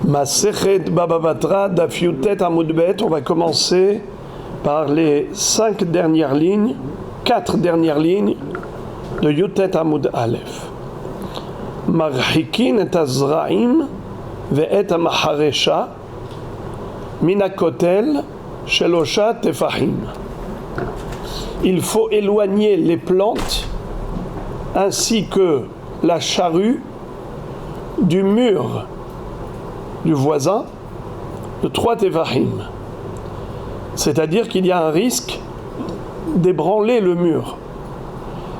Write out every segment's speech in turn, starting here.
Masechet Baba Batra, Daf Yutet Amud Bet. On va commencer par les 4 dernières lignes de Yutet Amud Aleph. Marhikin et Azraim ve'et Amaharesha Minakotel Shelosha Tefahim. Il faut éloigner les plantes ainsi que la charrue du mur du voisin de 3 tefahim. C'est-à-dire qu'il y a un risque d'ébranler le mur.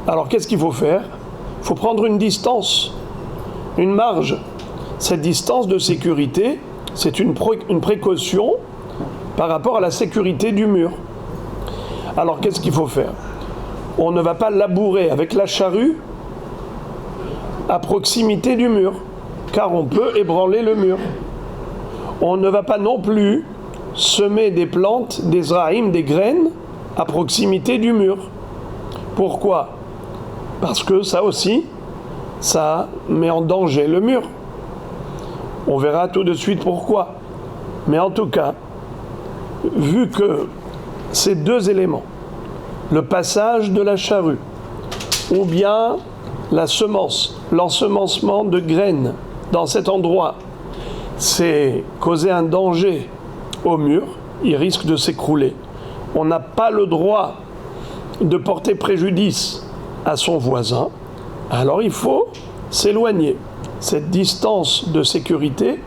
Alors qu'est-ce qu'il faut faire? Il faut prendre une distance, une marge. Cette distance de sécurité, c'est une précaution par rapport à la sécurité du mur. Alors qu'est-ce qu'il faut faire? On ne va pas labourer avec la charrue à proximité du mur, car on peut ébranler le mur. On ne va pas non plus semer des plantes, des zraïm, des graines, à proximité du mur. Pourquoi? Parce que ça aussi, ça met en danger le mur. On verra tout de suite pourquoi. Mais en tout cas, vu que ces deux éléments, le passage de la charrue, ou bien la semence, l'ensemencement de graines dans cet endroit, c'est causer un danger au mur, il risque de s'écrouler. On n'a pas le droit de porter préjudice à son voisin, alors il faut s'éloigner. Cette distance de sécurité,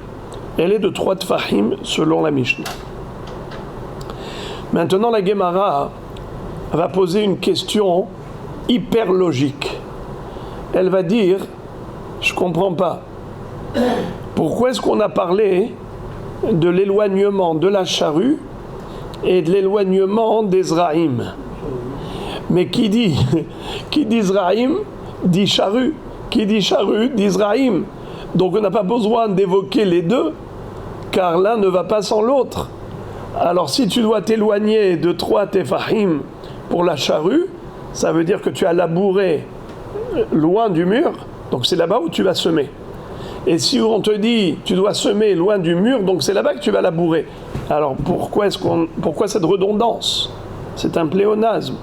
elle est de 3 tfahim selon la Mishnah. Maintenant, la Gemara va poser une question hyper logique. Elle va dire, je ne comprends pas, pourquoi est-ce qu'on a parlé de l'éloignement de la charrue et de l'éloignement des zraïm? Mais qui dit zraïm dit charrue, qui dit charrue dit zraïm. Donc on n'a pas besoin d'évoquer les deux, car l'un ne va pas sans l'autre. Alors si tu dois t'éloigner de 3 tefahim pour la charrue, ça veut dire que tu as labouré loin du mur, donc c'est là-bas où tu vas semer. Et si on te dit tu dois semer loin du mur, donc c'est là-bas que tu vas labourer. Alors pourquoi cette redondance? C'est un pléonasme.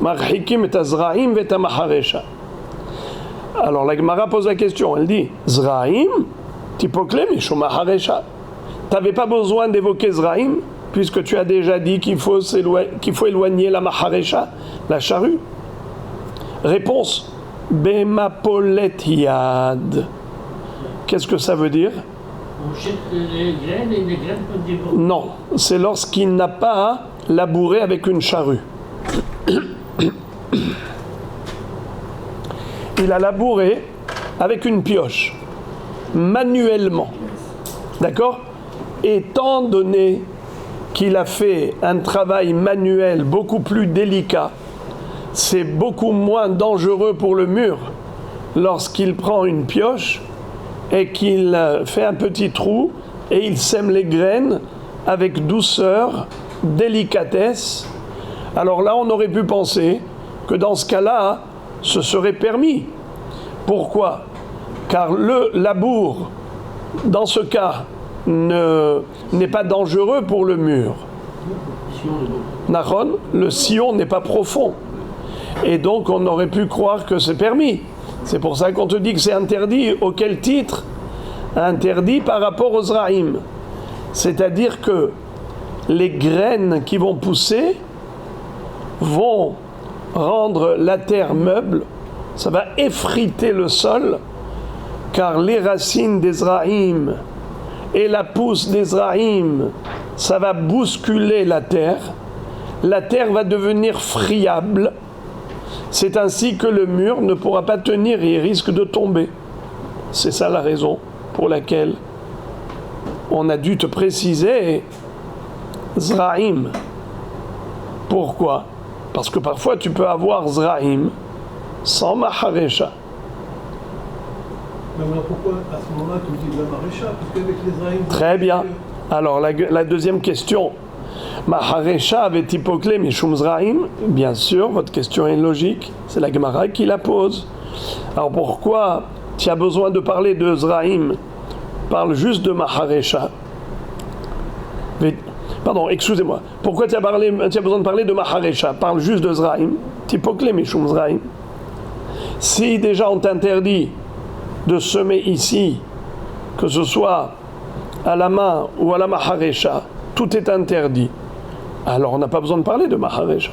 Marhikim et azraim veta maharesha. Alors la Gemara pose la question, elle dit zraim tipokle mishum maharesha. T'avais pas besoin d'évoquer zraim puisque tu as déjà dit qu'il faut éloigner la maharesha, la charrue. Réponse bemapolet yad. Qu'est-ce que ça veut dire? On jette les graines et les graines peuvent déborder. Non, c'est lorsqu'il n'a pas labouré avec une charrue. Il a labouré avec une pioche, manuellement. D'accord? Étant donné qu'il a fait un travail manuel beaucoup plus délicat, c'est beaucoup moins dangereux pour le mur lorsqu'il prend une pioche et qu'il fait un petit trou et il sème les graines avec douceur, délicatesse. Alors là, on aurait pu penser que dans ce cas-là, ce serait permis. Pourquoi? Car le labour, dans ce cas, n'est pas dangereux pour le mur. Nahon, le sillon n'est pas profond. Et donc, on aurait pu croire que c'est permis. C'est pour ça qu'on te dit que c'est interdit. Auquel titre? Interdit par rapport aux zraïm. C'est-à-dire que les graines qui vont pousser vont rendre la terre meuble, ça va effriter le sol, car les racines des zraïm et la pousse des zraïm, ça va bousculer la terre va devenir friable. C'est ainsi que le mur ne pourra pas tenir et il risque de tomber. C'est ça la raison pour laquelle on a dû te préciser zraïm. Pourquoi? Parce que parfois tu peux avoir zraïm sans maharesha. Mais alors pourquoi à ce moment-là tu dis de la maharesha? Parce qu'avec les zraïm... Très bien. Alors la deuxième question. Maharesha avait hypoclé mishum zraïm? Bien sûr, votre question est logique. C'est la Gemara qui la pose. Alors pourquoi tu as besoin de parler de zraïm parle juste de Maharesha. Pardon, excusez-moi. Pourquoi tu as besoin de parler de Maharesha? Parle juste de Zraim. Tipokle Mishum Zraim. Si déjà on t'interdit de semer ici, que ce soit à la main ou à la Maharesha, tout est interdit. Alors on n'a pas besoin de parler de Maharesha.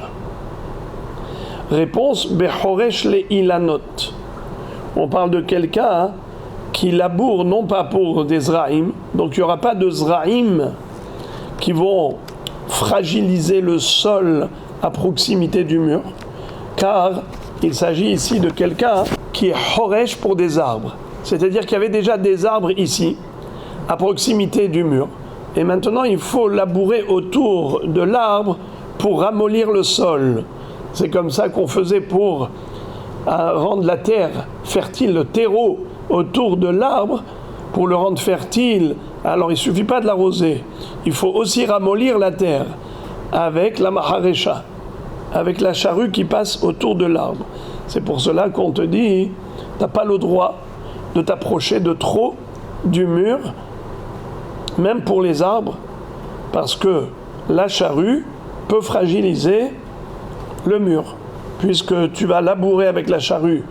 Réponse, Bechoresh le ilanot. On parle de quelqu'un qui laboure non pas pour des Zraim, donc il n'y aura pas de Zraim qui vont fragiliser le sol à proximité du mur, car il s'agit ici de quelqu'un qui est Choresh pour des arbres. C'est-à-dire qu'il y avait déjà des arbres ici, à proximité du mur. Et maintenant, il faut labourer autour de l'arbre pour ramollir le sol. C'est comme ça qu'on faisait pour rendre la terre fertile, le terreau autour de l'arbre, pour le rendre fertile. Alors, il ne suffit pas de l'arroser. Il faut aussi ramollir la terre avec la maharesha, avec la charrue qui passe autour de l'arbre. C'est pour cela qu'on te dit, tu n'as pas le droit de t'approcher de trop du mur, même pour les arbres, parce que la charrue peut fragiliser le mur. Puisque tu vas labourer avec la charrue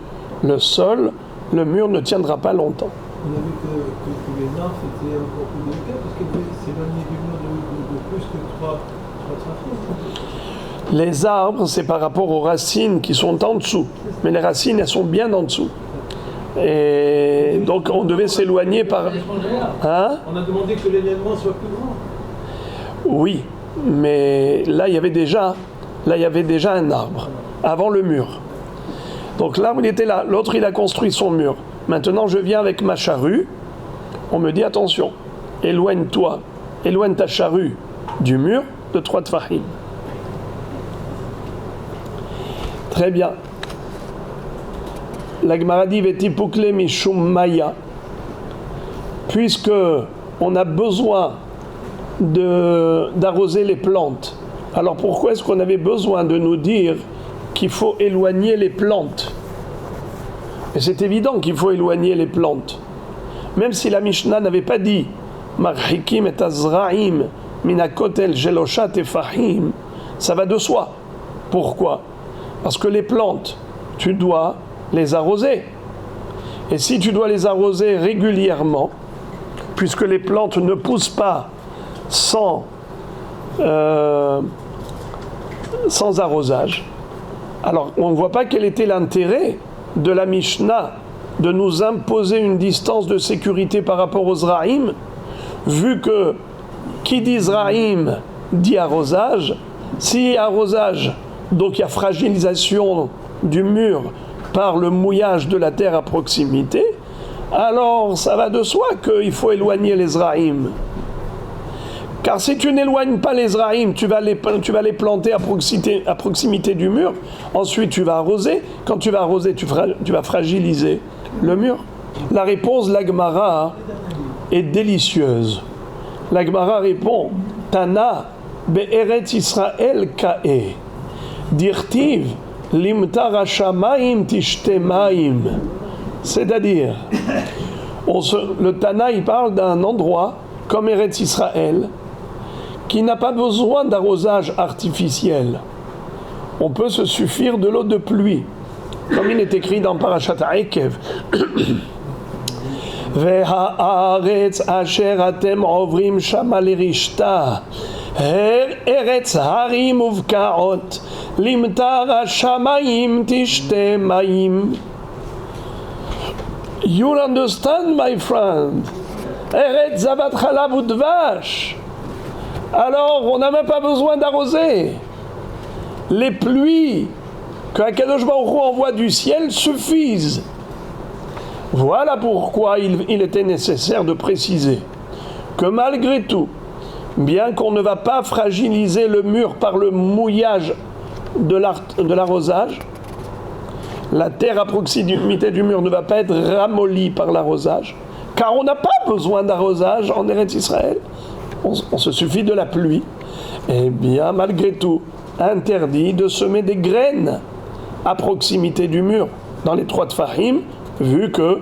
le sol, le mur ne tiendra pas longtemps. On a vu que les arbres, c'était encore plus délicat, parce qu'elles devaient s'éloigner du mur de plus que 3 trafos. Les arbres, c'est par rapport aux racines qui sont en dessous. Mais les racines, elles sont bien en dessous. Et donc, on devait s'éloigner par... Hein? On a demandé que l'élément soit plus grand. Oui, mais là, il y avait déjà un arbre, avant le mur. Donc l'arbre, il était là. L'autre, il a construit son mur. Maintenant, je viens avec ma charrue. On me dit, attention, éloigne ta charrue du mur de 3 tfahim. Très bien. La Gemara dit Vetipukle mishum maya. Puisque on a besoin d'arroser les plantes, alors pourquoi est-ce qu'on avait besoin de nous dire qu'il faut éloigner les plantes? Et c'est évident qu'il faut éloigner les plantes. Même si la Mishnah n'avait pas dit Marhikim et Azraim minakotel jelosha tefahim, ça va de soi. Pourquoi? Parce que les plantes, tu dois les arroser. Et si tu dois les arroser régulièrement, puisque les plantes ne poussent pas sans arrosage, alors on ne voit pas quel était l'intérêt de la Mishnah de nous imposer une distance de sécurité par rapport aux Zraïm, vu que qui dit Zraïm dit arrosage. Si arrosage, donc il y a fragilisation du mur par le mouillage de la terre à proximité, alors ça va de soi qu'il faut éloigner les Zraïm. Car si tu n'éloignes pas les Zraïm, tu vas les planter à proximité du mur, ensuite tu vas arroser. Quand tu vas arroser, tu vas fragiliser le mur. La réponse de la Gemara est délicieuse. La Gemara répond Tana be'eretz Israël ka'e dirtiv limtar hashamayim tishtemaim. C'est-à-dire, le Tana, il parle d'un endroit comme Eretz Israël qui n'a pas besoin d'arrosage artificiel. On peut se suffire de l'eau de pluie, comme il est écrit dans Parashat Ekev. Ve'haaretz asher atem ovrim shama lerishta eretz harim uvkaot limtar hashamayim tishte mayim. You understand, my friend? Eretz zavat chalav udvash. Alors, on n'a même pas besoin d'arroser. Les pluies que Akadosh Baruch Hu envoie du ciel suffisent. Voilà pourquoi il était nécessaire de préciser que malgré tout, bien qu'on ne va pas fragiliser le mur par le mouillage de l'arrosage, la terre à proximité du mur ne va pas être ramollie par l'arrosage, car on n'a pas besoin d'arrosage en Eretz Israël. On se suffit de la pluie. Eh bien, malgré tout, interdit de semer des graines à proximité du mur, dans les 3 tfahim, vu que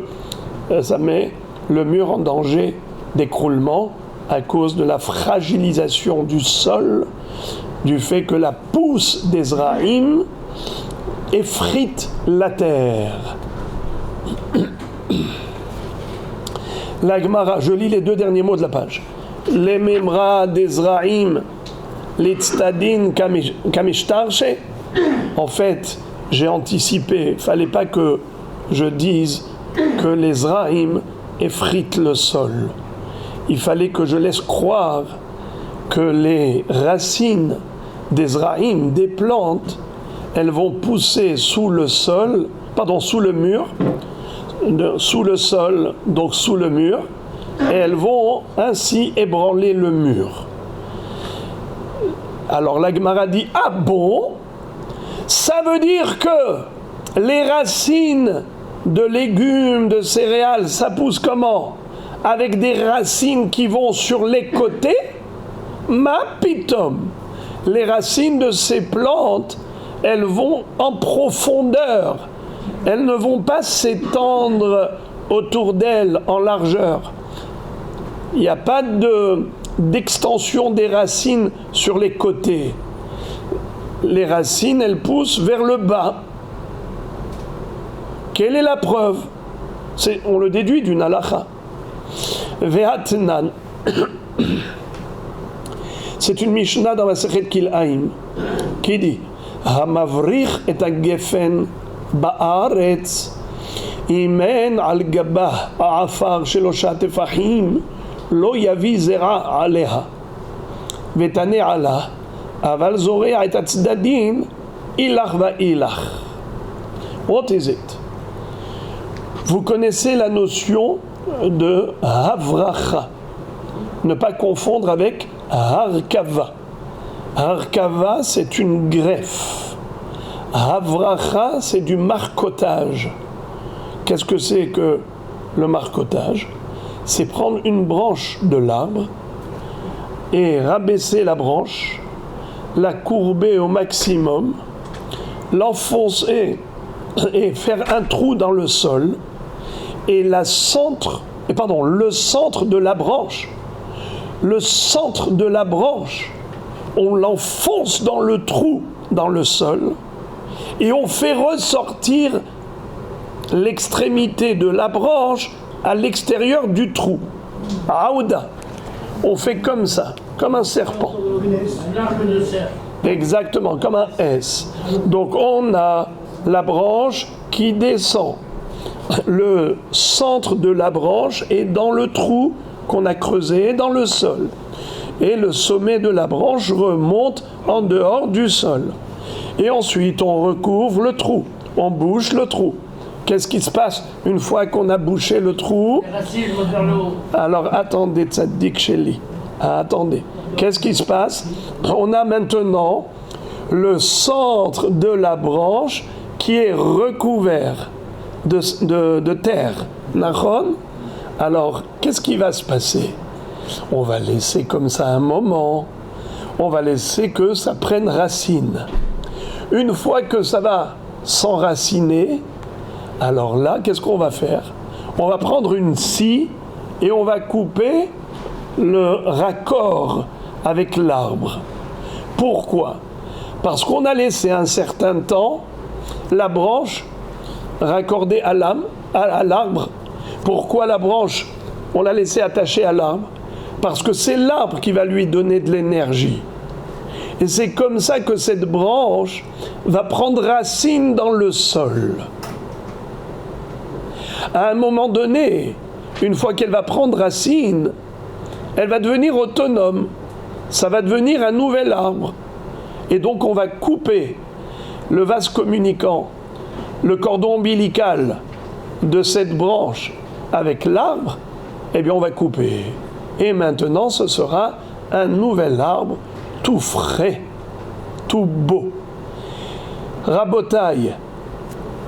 ça met le mur en danger d'écroulement à cause de la fragilisation du sol, du fait que la pousse d'Ezraïm effrite la terre. La Gemara, je lis les 2 derniers mots de la page. Les memra d'Ezraïm, les tztadin kamishtarshe. En fait, j'ai anticipé, il ne fallait pas que je dise que les Zraïm effritent le sol. Il fallait que je laisse croire que les racines des Zraïm, des plantes, elles vont pousser sous le sol, sous le mur, sous le sol, donc sous le mur, et elles vont ainsi ébranler le mur. Alors la Gemara dit, ah bon? Ça veut dire que les racines de légumes, de céréales, ça pousse comment? Avec des racines qui vont sur les côtés? Ma pitom! Les racines de ces plantes, elles vont en profondeur. Elles ne vont pas s'étendre autour d'elles en largeur. Il n'y a pas d'extension des racines sur les côtés. Les racines, elles poussent vers le bas. Quelle est la preuve? On le déduit d'une halakha. Ve'atnan. C'est une Mishnah dans la Masechet Kil'aim qui dit Hamavrich et hagefen ba'aretz imen al gabah ha'afar shelosha tefahim lo yavi zera aleha vetane ala aval zorea et hatzdadim ilach va'ilach. What is it? Vous connaissez la notion de havracha. Ne pas confondre avec harkava. Harkava, c'est une greffe. Havracha, c'est du marcotage. Qu'est-ce que c'est que le marcotage? C'est prendre une branche de l'arbre et rabaisser la branche, la courber au maximum, l'enfoncer et faire un trou dans le sol, et le centre de la branche, on l'enfonce dans le trou, dans le sol, et on fait ressortir l'extrémité de la branche à l'extérieur du trou. Aouda. On fait comme ça, comme un serpent. Un arc de cerf. Exactement, comme un S. Donc on a la branche qui descend. Le centre de la branche est dans le trou qu'on a creusé dans le sol. Et le sommet de la branche remonte en dehors du sol. Et ensuite, on recouvre le trou. On bouche le trou. Qu'est-ce qui se passe une fois qu'on a bouché le trou? Les racines vont vers le haut. Alors, attendez, Tzaddik Sheli. Attendez. Qu'est-ce qui se passe? On a maintenant le centre de la branche qui est recouvert de terre. Nachon? Alors, qu'est-ce qui va se passer? On va laisser comme ça un moment. On va laisser que ça prenne racine. Une fois que ça va s'enraciner, alors là, qu'est-ce qu'on va faire? On va prendre une scie et on va couper le raccord avec l'arbre. Pourquoi? Parce qu'on a laissé un certain temps la branche raccordée à l'arbre. Pourquoi la branche? On l'a laissée attachée à l'arbre. Parce que c'est l'arbre qui va lui donner de l'énergie. Et c'est comme ça que cette branche va prendre racine dans le sol. À un moment donné, une fois qu'elle va prendre racine, elle va devenir autonome. Ça va devenir un nouvel arbre. Et donc on va couper le vase communicant, le cordon ombilical de cette branche avec l'arbre, eh bien on va couper. Et maintenant ce sera un nouvel arbre tout frais, tout beau. Rabotaille,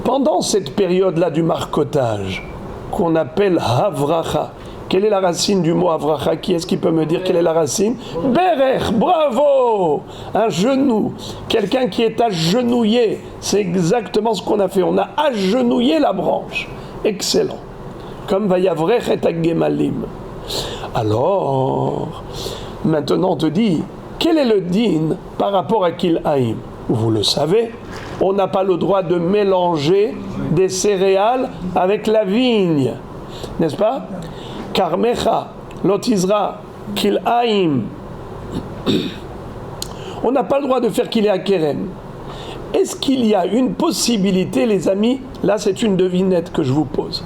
pendant cette période-là du marcotage, qu'on appelle havracha, quelle est la racine du mot havracha? Qui est-ce qui peut me dire quelle est la racine? Berer, bravo! Un genou, quelqu'un qui est agenouillé, c'est exactement ce qu'on a fait, on a agenouillé la branche. Excellent. Comme vayavrech et agemalim. Alors, maintenant on te dit, quel est le din par rapport à Kil'aim? Vous le savez, on n'a pas le droit de mélanger des céréales avec la vigne, n'est-ce pas? Karmecha, lotizra, Kil'aim. On n'a pas le droit de faire qu'il est à Kerem. Est-ce qu'il y a une possibilité, les amis? Là, c'est une devinette que je vous pose.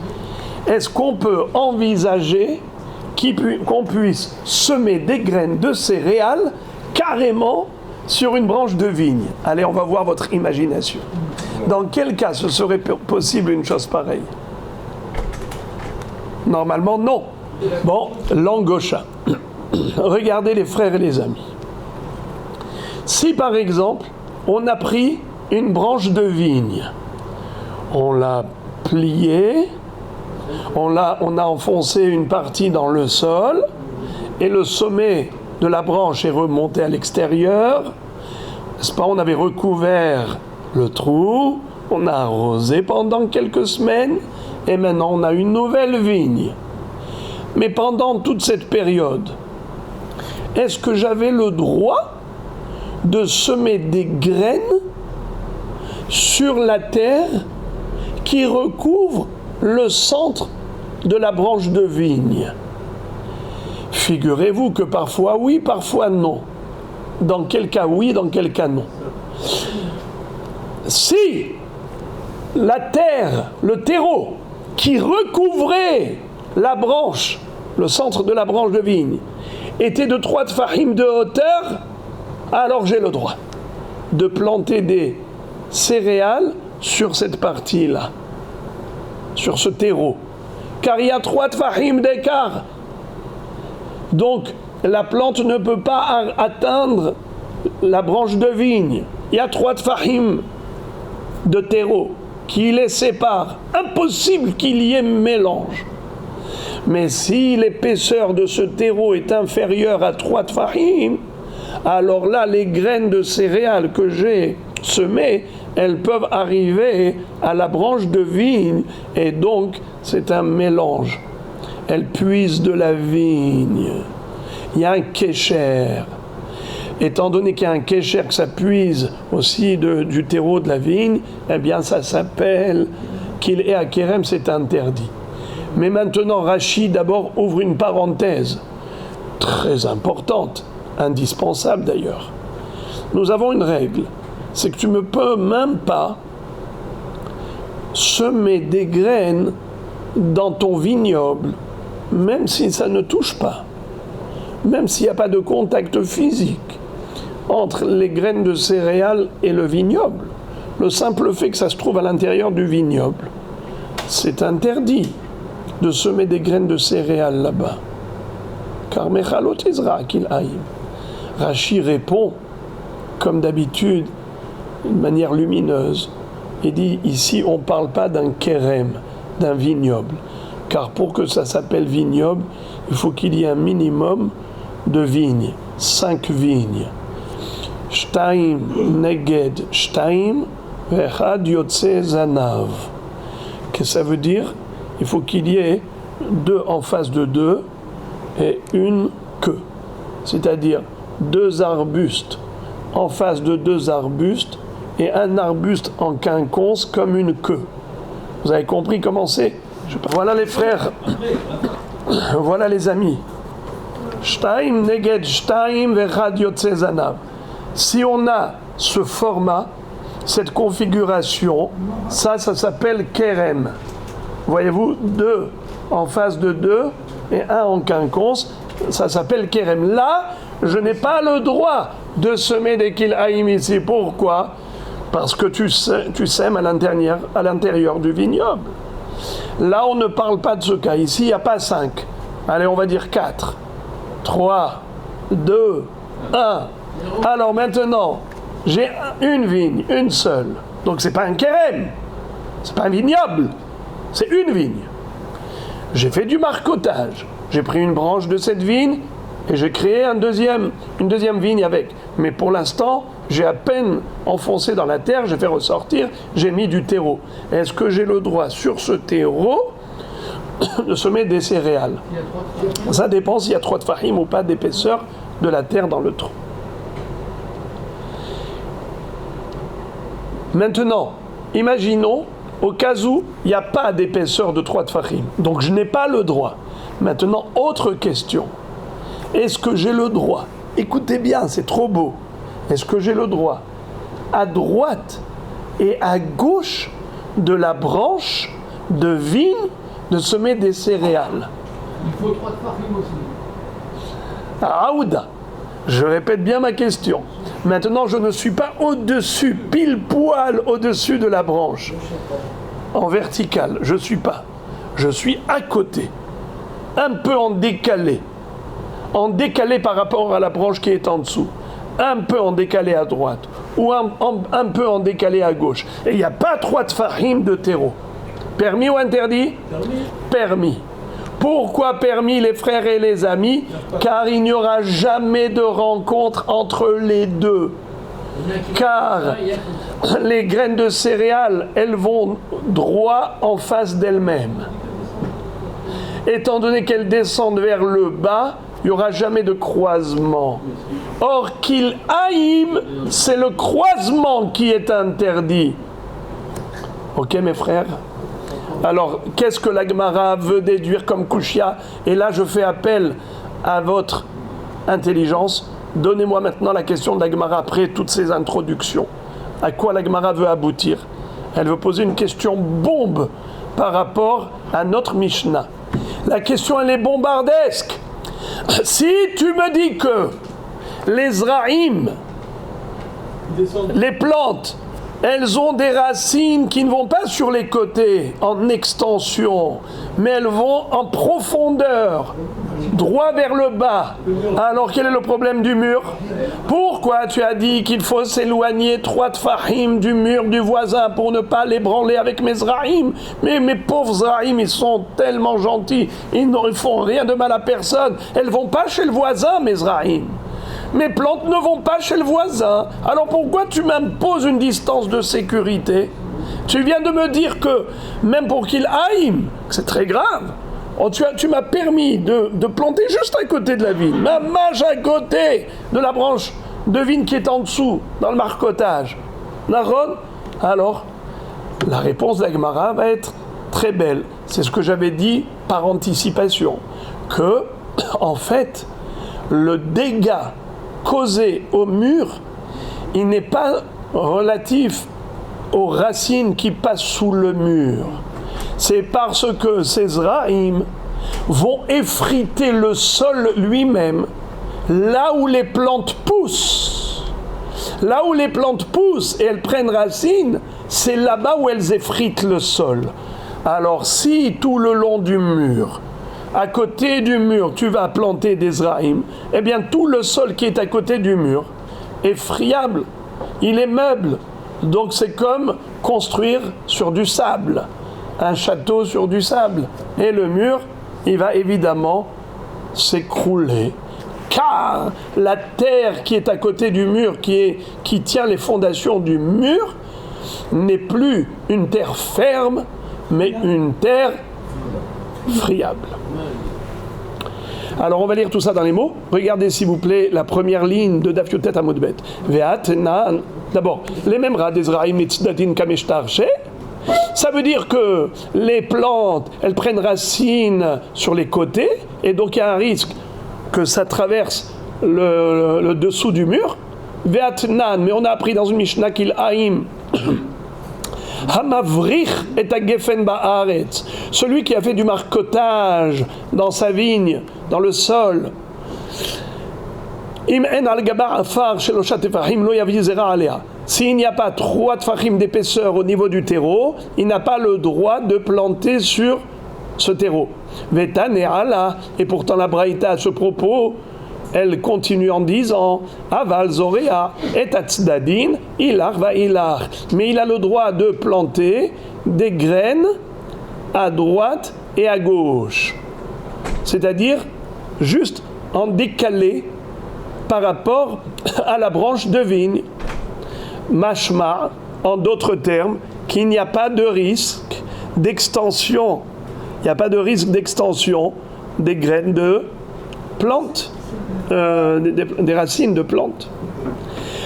Est-ce qu'on peut envisager qu'on puisse semer des graines de céréales carrément sur une branche de vigne? Allez, on va voir votre imagination. Dans quel cas ce serait possible une chose pareille? Normalement, non. Bon, l'angosha. Regardez les frères et les amis. Si par exemple, on a pris une branche de vigne, on l'a pliée, on a enfoncé une partie dans le sol, et le sommet de la branche est remonté à l'extérieur, n'est-ce pas? On avait recouvert le trou, on a arrosé pendant quelques semaines, et maintenant on a une nouvelle vigne. Mais pendant toute cette période, est-ce que j'avais le droit de semer des graines sur la terre qui recouvre le centre de la branche de vigne? Figurez-vous que parfois oui, parfois non. Dans quel cas oui, dans quel cas non. Si la terre, le terreau qui recouvrait la branche, le centre de la branche de vigne, était de 3 tfahim de hauteur, alors j'ai le droit de planter des céréales sur cette partie-là, sur ce terreau. Car il y a 3 tfahim d'écart. Donc, la plante ne peut pas atteindre la branche de vigne. Il y a 3 tfahim de terreau qui les séparent. Impossible qu'il y ait mélange. Mais si l'épaisseur de ce terreau est inférieure à 3 tfahim, alors là, les graines de céréales que j'ai semées, elles peuvent arriver à la branche de vigne, et donc c'est un mélange. Elles puisent de la vigne. Il y a un kécher. Étant donné qu'il y a un kécher, que ça puise aussi du terreau de la vigne, eh bien ça s'appelle qu'il est à Kérem, c'est interdit. Mais maintenant, Rachi d'abord ouvre une parenthèse très importante, indispensable d'ailleurs. Nous avons une règle, c'est que tu ne peux même pas semer des graines dans ton vignoble, même si ça ne touche pas, même s'il n'y a pas de contact physique entre les graines de céréales et le vignoble. Le simple fait que ça se trouve à l'intérieur du vignoble, c'est interdit de semer des graines de céréales là-bas. Car Mechalot Izra Kil'aim. Rachi répond, comme d'habitude, d'une manière lumineuse, et dit, ici on ne parle pas d'un kérem, d'un vignoble. Car pour que ça s'appelle vignoble, il faut qu'il y ait un minimum de vignes, 5 vignes. Shtaim neged shtaim vechad yotze zanav. Qu'est-ce que ça veut dire? Il faut qu'il y ait 2 en face de 2 et une queue. C'est-à-dire 2 arbustes en face de 2 arbustes et un arbuste en quinconce comme une queue. Vous avez compris comment c'est? Voilà les frères. Voilà les amis. Shtaim neged shtaim vechad yotze zanav. Si on a ce format, cette configuration, ça s'appelle kérem. Voyez-vous, 2 en face de 2 et 1 en quinconce, ça s'appelle kérem. Là, je n'ai pas le droit de semer des kil'aim ici. Pourquoi? Parce que tu sèmes à l'intérieur du vignoble. Là, on ne parle pas de ce cas. Ici, il n'y a pas 5. Allez, on va dire 4, 3, 2, 1. Alors maintenant, j'ai une vigne, une seule. Donc c'est pas un kérem, c'est pas un vignoble, c'est une vigne. J'ai fait du marcotage. J'ai pris une branche de cette vigne et j'ai créé une deuxième vigne avec. Mais pour l'instant, j'ai à peine enfoncé dans la terre, j'ai fait ressortir, j'ai mis du terreau. Est-ce que j'ai le droit sur ce terreau de semer des céréales. Il y a trois. Ça dépend s'il y a 3 tfahim ou pas d'épaisseur de la terre dans le tronc. Maintenant, imaginons, au cas où il n'y a pas d'épaisseur de 3 tfahim, donc je n'ai pas le droit. Maintenant, autre question. Est-ce que j'ai le droit, écoutez bien, c'est trop beau, est-ce que j'ai le droit, à droite et à gauche de la branche de vigne, de semer des céréales? Il faut 3 farines aussi. Aouda, je répète bien ma question. Maintenant, je ne suis pas au-dessus, pile poil au-dessus de la branche, en vertical. Je ne suis pas. Je suis à côté, un peu en décalé par rapport à la branche qui est en dessous, un peu en décalé à droite, ou un peu en décalé à gauche. Et il n'y a pas 3 tfahim de terreau. Permis ou interdit? Permis. Pourquoi permis, les frères et les amis? Car il n'y aura jamais de rencontre entre les deux. Car les graines de céréales, elles vont droit en face d'elles-mêmes. Étant donné qu'elles descendent vers le bas, il n'y aura jamais de croisement. Or, qu'il haïm, c'est le croisement qui est interdit. Ok, mes frères? Alors, qu'est-ce que la Gemara veut déduire comme kushia? Et là, je fais appel à votre intelligence. Donnez-moi maintenant la question de la Gemara après toutes ces introductions. À quoi la Gemara veut aboutir? Elle veut poser une question bombe par rapport à notre Mishnah. La question, elle est bombardesque. Si tu me dis que les zraïm, les plantes, elles ont des racines qui ne vont pas sur les côtés, en extension, mais elles vont en profondeur, droit vers le bas. Alors quel est le problème du mur? Pourquoi tu as dit qu'il faut s'éloigner 3 tfahim du mur du voisin pour ne pas l'ébranler avec mes zraïm? Mais mes pauvres zraïm, ils sont tellement gentils, ils ne font rien de mal à personne. Elles vont pas chez le voisin, mes zraïm. Mes plantes ne vont pas chez le voisin. Alors pourquoi tu m'imposes une distance de sécurité? Tu viens de me dire que, même pour qu'il aïm, c'est très grave, tu m'as permis de planter juste à côté de la vigne, ma mâche à côté de la branche de vigne qui est en dessous, dans le marcotage. Naron? Alors, la réponse d'Agmara va être très belle. C'est ce que j'avais dit par anticipation. Que, en fait, le dégât causé au mur, il n'est pas relatif aux racines qui passent sous le mur. C'est parce que ces zraïm vont effriter le sol lui-même, là où les plantes poussent. Là où les plantes poussent et elles prennent racine, c'est là-bas où elles effritent le sol. Alors si tout le long du mur, à côté du mur, tu vas planter des zraïm, eh bien tout le sol qui est à côté du mur est friable, il est meuble. Donc c'est comme construire sur du sable, un château sur du sable. Et le mur, il va évidemment s'écrouler. Car la terre qui est à côté du mur, qui tient les fondations du mur, n'est plus une terre ferme, mais une terre friable. Alors on va lire tout ça dans les mots. Regardez s'il vous plaît la première ligne de Daf Yotet Amud Bet. Ve'atnan. D'abord, les mêmes rats d'Ezraïm et Tzdatin Kameshtarche. Ça veut dire que les plantes, elles prennent racine sur les côtés, et donc il y a un risque que ça traverse le dessous du mur. Ve'atnan, mais on a appris dans une Mishnah qu'il haïm. Hamavrich et agefen ba'aretz, celui qui a fait du marcotage dans sa vigne, dans le sol. Im en al gabar afar sheloshat tefahim lo yavi zera alea. S'il n'y a pas 3 tefahim d'épaisseur au niveau du terreau, il n'a pas le droit de planter sur ce terreau. Vetane ala, et pourtant la braïta à ce propos, elle continue en disant Aval Zorea et Tzadin, Ilar va Ilar. Mais il a le droit de planter des graines à droite et à gauche. C'est-à-dire juste en décalé par rapport à la branche de vigne. Mashma, en d'autres termes, qu'il n'y a pas de risque d'extension. Il n'y a pas de risque d'extension des graines de plantes, des racines de plantes.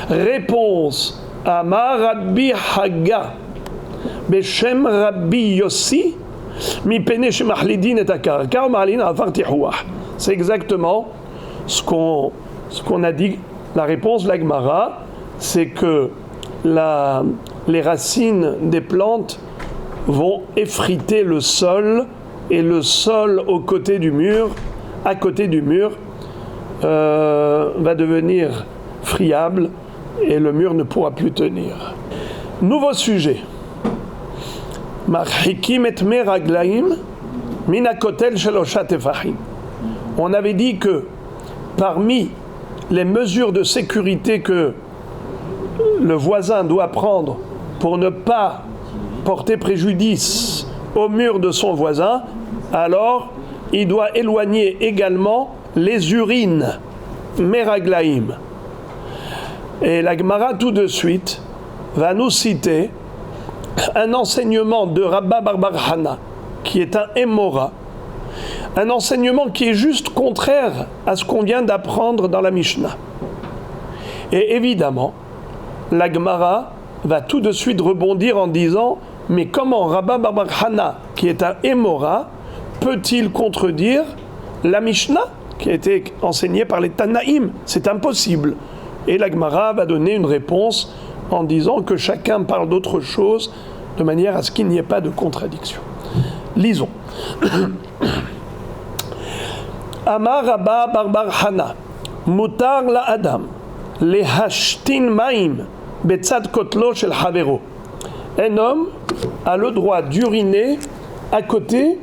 Réponse. Amar Rabbi Haga Beshem Rabbi Yossi Mipene Shemahlidin et Akarka Marlin Afartihuah. C'est exactement ce qu'on a dit. La réponse de la Gemara, c'est que les racines des plantes vont effriter le sol, et le sol à côté du mur, va devenir friable et le mur ne pourra plus tenir. Nouveau sujet. Marhikim et meraglaim minakotel shelosha tefahim. On avait dit que parmi les mesures de sécurité que le voisin doit prendre pour ne pas porter préjudice au mur de son voisin, alors il doit éloigner également les urines, meraglaim. Et la Gemara tout de suite va nous citer un enseignement de Rabba Bar Hana, qui est un Émora, un enseignement qui est juste contraire à ce qu'on vient d'apprendre dans la Mishnah. Et évidemment, la Gemara va tout de suite rebondir en disant: mais comment Rabba Bar Hana, qui est un Émora, peut-il contredire la Mishnah qui a été enseignée par les Tanaïm? C'est impossible. Et la Gemara va donner une réponse en disant que chacun parle d'autre chose de manière à ce qu'il n'y ait pas de contradiction. Lisons. Amar Rabba Bar Hana Mutar la Adam lehashtin maim betzad kotlo shel havero. Un homme a le droit d'uriner à côté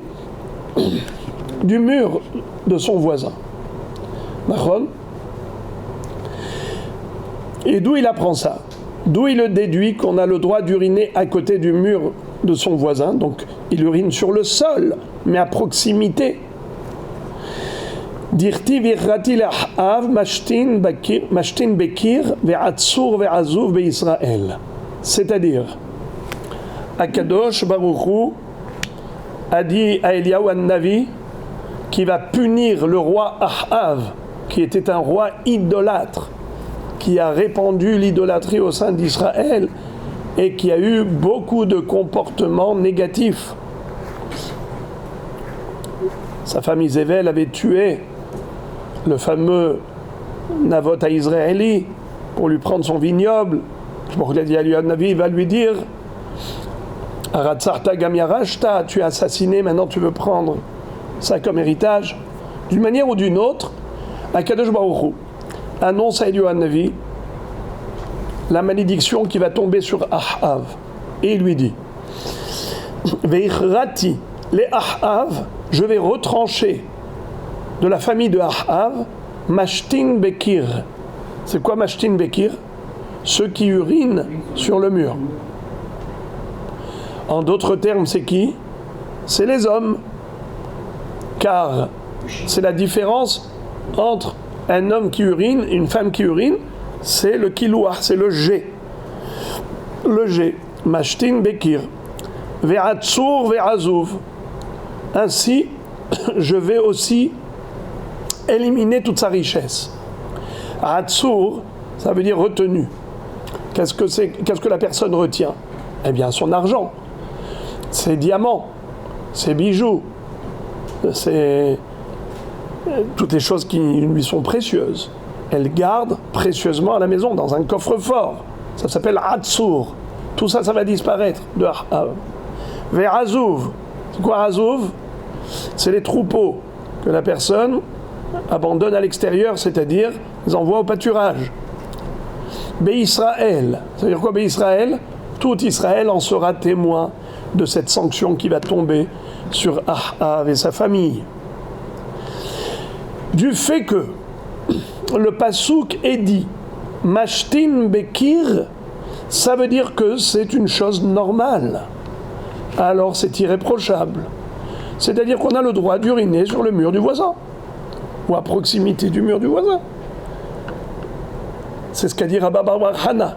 du mur de son voisin. D'accord ? Et d'où il apprend ça? D'où il le déduit qu'on a le droit d'uriner à côté du mur de son voisin. Donc il urine sur le sol, mais à proximité. Dirti virrati l'ah'av mashtin bekir ve'atzur ve'azuv be'Israël. C'est-à-dire, Akadosh Baruch Hu a dit à Eliyahu an-Navi qui va punir le roi Ahav, qui était un roi idolâtre, qui a répandu l'idolâtrie au sein d'Israël et qui a eu beaucoup de comportements négatifs. Sa femme Izével avait tué le fameux Navot à Israéli pour lui prendre son vignoble. Navi va lui dire: Aratzarta Gamiarashta, tu as assassiné, maintenant tu veux prendre ça comme héritage. D'une manière ou d'une autre, Akadosh Baruch Hu annonce à Eliyahu Navi la malédiction qui va tomber sur Ahav. Et il lui dit: Veichrati les Ahav, je vais retrancher de la famille de Ahav Mashtin Bekir. C'est quoi Mashtin Bekir? Ceux qui urinent sur le mur. En d'autres termes, c'est qui? C'est les hommes. Car c'est la différence entre un homme qui urine et une femme qui urine, c'est le kilouah, c'est le jet. Le jet. Mashtin Bekir. Ve'atzur ve'azuv. Ainsi, je vais aussi éliminer toute sa richesse. Atzur, ça veut dire retenu. Qu'est-ce que la personne retient? Eh bien, son argent, ses diamants, ses bijoux, c'est toutes les choses qui lui sont précieuses. Elle garde précieusement à la maison, dans un coffre-fort. Ça s'appelle Atzur. Tout ça, ça va disparaître de Ahav. Vers Azouv. C'est quoi Azouv? C'est les troupeaux que la personne abandonne à l'extérieur, c'est-à-dire les envoie au pâturage. Béisraël. Ça veut dire quoi Béisraël? Tout Israël en sera témoin de cette sanction qui va tomber sur Ahav et sa famille. Du fait que le pasouk est dit Mashtin Bekir, ça veut dire que c'est une chose normale. Alors c'est irréprochable. C'est-à-dire qu'on a le droit d'uriner sur le mur du voisin, ou à proximité du mur du voisin. C'est ce qu'a dit Rabba Bar Hana.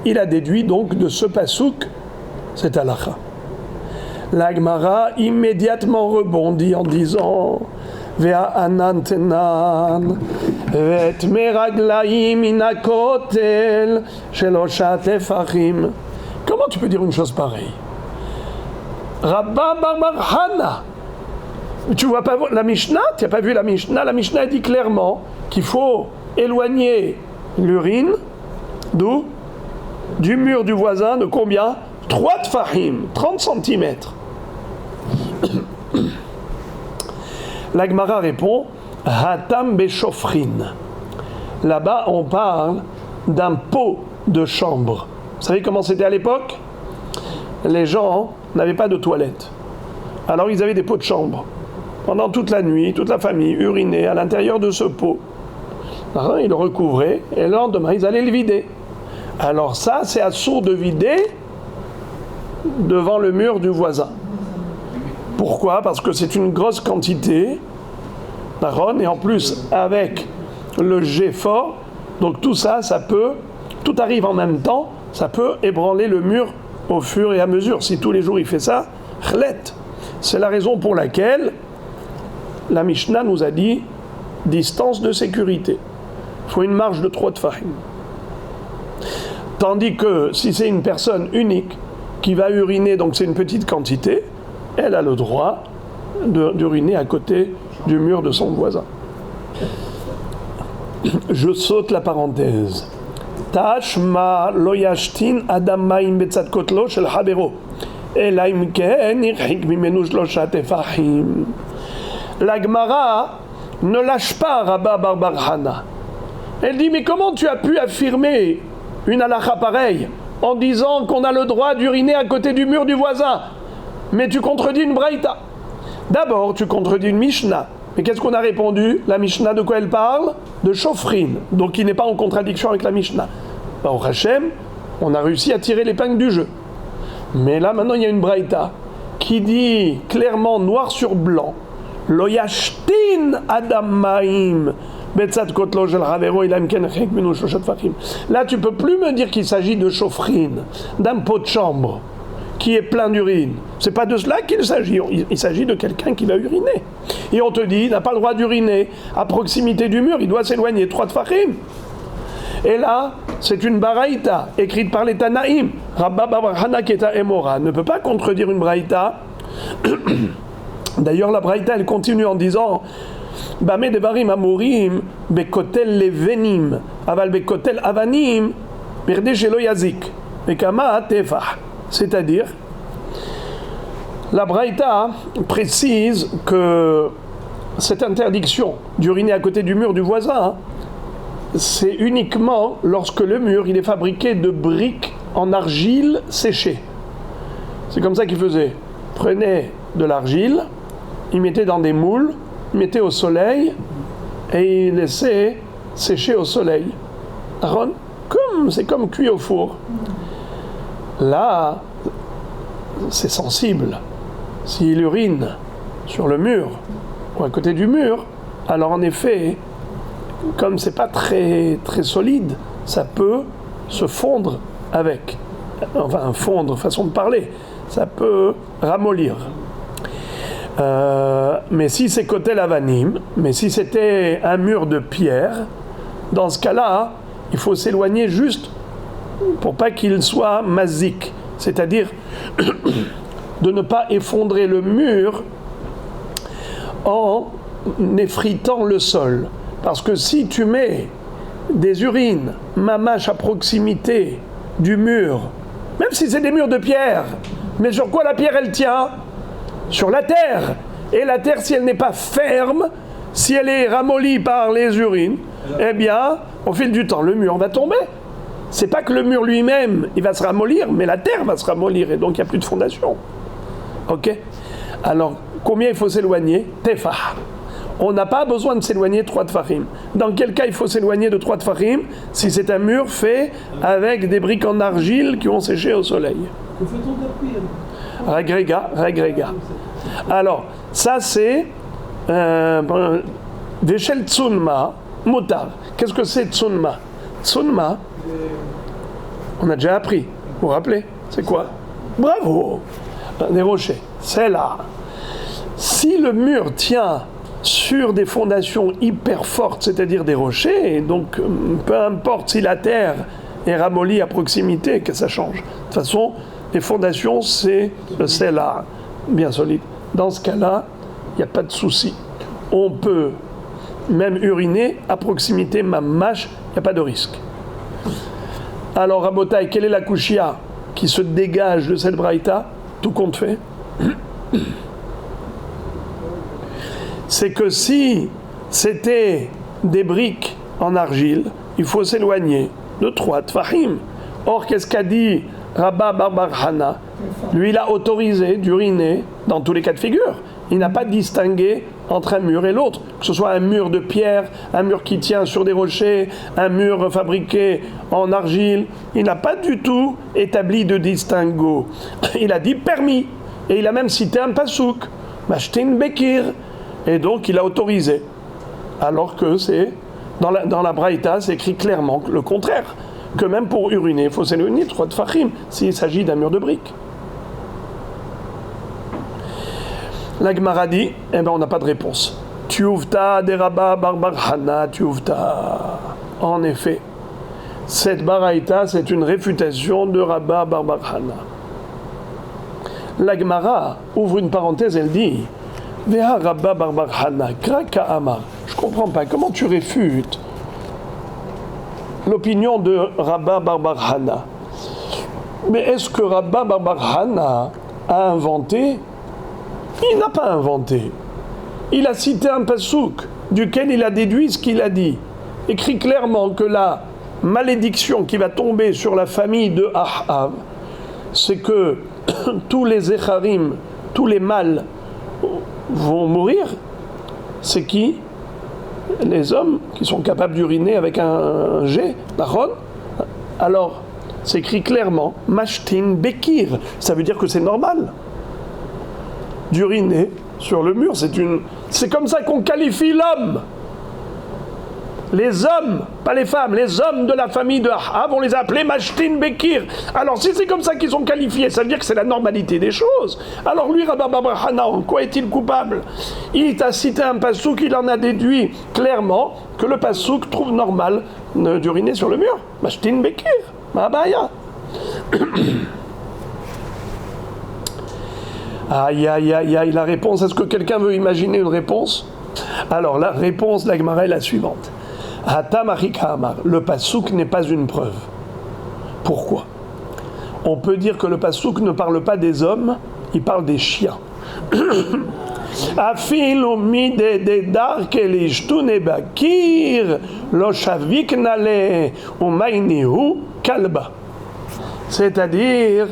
Il a déduit donc de ce pasouk cette halakha. La Gemara immédiatement rebondit en disant Vea anantenan vet meraglaim inakotel sheloshat tefachim. Comment tu peux dire une chose pareille? Rabba Bar Hana. Tu vois pas la Mishnah? Tu n'as pas vu la Mishnah? La Mishnah dit clairement qu'il faut éloigner l'urine d'où? Du mur du voisin de combien? 3 tfahim, 30 cm. La Gemara répond Hatam beshofrin. Là-bas, on parle d'un pot de chambre. Vous savez comment c'était à l'époque? Les gens n'avaient pas de toilette. Alors ils avaient des pots de chambre. Pendant toute la nuit, toute la famille urinait à l'intérieur de ce pot. Alors, ils le recouvraient et le lendemain, ils allaient le vider. Alors ça, c'est assourd de vider devant le mur du voisin. Pourquoi? Parce que c'est une grosse quantité, et en plus avec le jet fort, donc tout ça, tout arrive en même temps, ça peut ébranler le mur au fur et à mesure. Si tous les jours il fait ça, chlet. C'est la raison pour laquelle la Mishnah nous a dit distance de sécurité. Il faut une marge de 3 tfahim. Tandis que si c'est une personne unique qui va uriner, donc c'est une petite quantité, elle a le droit d'uriner à côté du mur de son voisin. Je saute la parenthèse. Tashma lo yashtin adam ma'im betzat kotlo shel habero ela im ken irhik mimenu shlosha tefahim. La Gemara ne lâche pas Rabba Bar Hana. Elle dit mais comment tu as pu affirmer une halakha pareille en disant qu'on a le droit d'uriner à côté du mur du voisin? Mais tu contredis une braïta. D'abord, tu contredis une Mishnah. Mais qu'est-ce qu'on a répondu? La Mishnah, de quoi elle parle? De Shofrin. Donc, il n'est pas en contradiction avec la Mishnah. Au Hachem, on a réussi à tirer l'épingle du jeu. Mais là, maintenant, il y a une braïta qui dit clairement, noir sur blanc, Lo yashtin adam ma'im betzat kotlo shel havero ila im ken irhik mimenu shlosha tfachim. Là, tu peux plus me dire qu'il s'agit de Shofrin, d'un pot de chambre qui est plein d'urine. C'est pas de cela qu'il s'agit. Il s'agit de quelqu'un qui va uriner. Et on te dit, il n'a pas le droit d'uriner à proximité du mur, il doit s'éloigner 3 tfachim. Et là, c'est une baraïta écrite par les Tanaïm. Rabba Bar Hana Keta Emora ne peut pas contredire une baraïta. D'ailleurs, la baraïta, elle continue en disant Bame devarim amorim bekotel levenim aval bekotel avanim birde shelo yazik bekama tefah. C'est-à-dire, la Braïta précise que cette interdiction d'uriner à côté du mur du voisin, c'est uniquement lorsque le mur il est fabriqué de briques en argile séchée. C'est comme ça qu'il faisait. Il prenait de l'argile, il mettait dans des moules, il mettait au soleil et il laissait sécher au soleil. C'est comme cuit au four. Là, c'est sensible. S'il urine sur le mur ou à côté du mur, alors en effet, comme c'est pas très, très solide, ça peut se fondre avec. Enfin, fondre, façon de parler. Ça peut ramollir. Mais si c'est kotel avanim, mais si c'était un mur de pierre, dans ce cas-là, il faut s'éloigner juste pour pas qu'il soit mazik, c'est-à-dire de ne pas effondrer le mur en effritant le sol. Parce que si tu mets des urines mamache à proximité du mur, même si c'est des murs de pierre, mais sur quoi la pierre elle tient? Sur la terre. Et la terre, si elle n'est pas ferme, si elle est ramollie par les urines, eh bien, au fil du temps, le mur va tomber. C'est pas que le mur lui-même, il va se ramollir, mais la terre va se ramollir et donc il n'y a plus de fondation. Ok? Alors, combien il faut s'éloigner? Tefah. On n'a pas besoin de s'éloigner 3 tfachim. Dans quel cas il faut s'éloigner de 3 tfachim? Si c'est un mur fait avec des briques en argile qui ont séché au soleil. Régrega. Alors, ça c'est Veshel Tsunma, Motar. Qu'est-ce que c'est Tsunma? Tsunma, on a déjà appris. Vous vous rappelez? C'est quoi? Bravo! des rochers. C'est là. Si le mur tient sur des fondations hyper fortes, c'est-à-dire des rochers, et donc peu importe si la terre est ramollie à proximité, que ça change. De toute façon, les fondations, c'est le là, bien solide. Dans ce cas-là, il n'y a pas de souci. On peut même uriner à proximité, mamash, il n'y a pas de risque. Alors, Rabotai, quelle est la kushia qui se dégage de cette braïta? Tout compte fait. C'est que si c'était des briques en argile, il faut s'éloigner de 3 tfahim. Or, qu'est-ce qu'a dit Rabba Bar Hana? Lui, il a autorisé d'uriner dans tous les cas de figure. Il n'a pas distingué entre un mur et l'autre, que ce soit un mur de pierre, un mur qui tient sur des rochers, un mur fabriqué en argile. Il n'a pas du tout établi de distinguo. Il a dit permis. Et il a même cité un pasouk, Mashtin Bekir. Et donc il a autorisé. Alors que c'est dans la Braïta, c'est écrit clairement le contraire. Que même pour uriner, il faut s'éloigner 3 tfachim s'il s'agit d'un mur de briques. La Gemara dit, on n'a pas de réponse. Tiuvta de Rabba Bar Hana, Tiuvta. En effet, cette Baraïta, c'est une réfutation de Rabba Bar Hana. La Gemara ouvre une parenthèse, elle dit, Veha Rabba Bar Hana, Kraka Amar. Je comprends pas, comment tu réfutes l'opinion de Rabba Bar Hana? Mais est-ce que Rabba Bar Hana a inventé? Il n'a pas inventé. Il a cité un pasouk duquel il a déduit ce qu'il a dit. Écrit clairement que la malédiction qui va tomber sur la famille de Ahav, c'est que tous les Echarim, tous les mâles vont mourir. C'est qui? Les hommes qui sont capables d'uriner avec un jet, d'achon. Alors, c'est écrit clairement, Mashtin Bekir. Ça veut dire que c'est normal d'uriner sur le mur. C'est comme ça qu'on qualifie l'homme. Les hommes, pas les femmes, les hommes de la famille de Ahav, on les appelait Mashtin Bekir. Alors si c'est comme ça qu'ils sont qualifiés, ça veut dire que c'est la normalité des choses. Alors lui, Rabba Bar Hana, en quoi est-il coupable? Il t'a cité un pasouk, il en a déduit clairement que le pasouk trouve normal d'uriner sur le mur. Mashtin Bekir, Ma'abaya. Aïe, aïe, aïe, aïe, la réponse, est-ce que quelqu'un veut imaginer une réponse? Alors, la réponse de la Gemara est la suivante. Le pasouk n'est pas une preuve. Pourquoi? On peut dire que le pasouk ne parle pas des hommes, il parle des chiens. C'est-à-dire,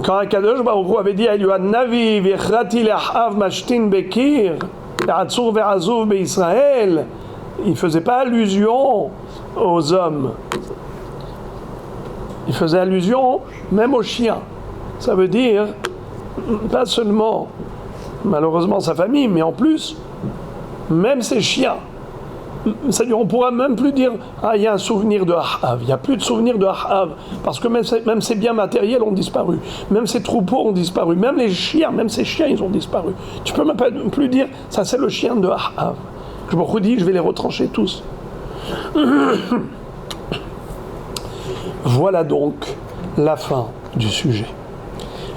quand Akadosh Baruch Hu avait dit à Eliyahu Navi, V'echrati le'ahav mashtin bekir, ve'atzur ve'azuv be'Israël, il ne faisait pas allusion aux hommes. Il faisait allusion même aux chiens. Ça veut dire, pas seulement, malheureusement, sa famille, mais en plus, même ses chiens. C'est-à-dire, on ne pourra même plus dire « Ah, il y a un souvenir de Ahav ». Il n'y a plus de souvenir de Ahav, parce que même ses biens matériels ont disparu. Même ses troupeaux ont disparu. Même les chiens, même ses chiens, ils ont disparu. Tu ne peux même pas plus dire « Ça, c'est le chien de Ahav ». Je me redis, je vais les retrancher tous. Voilà donc la fin du sujet.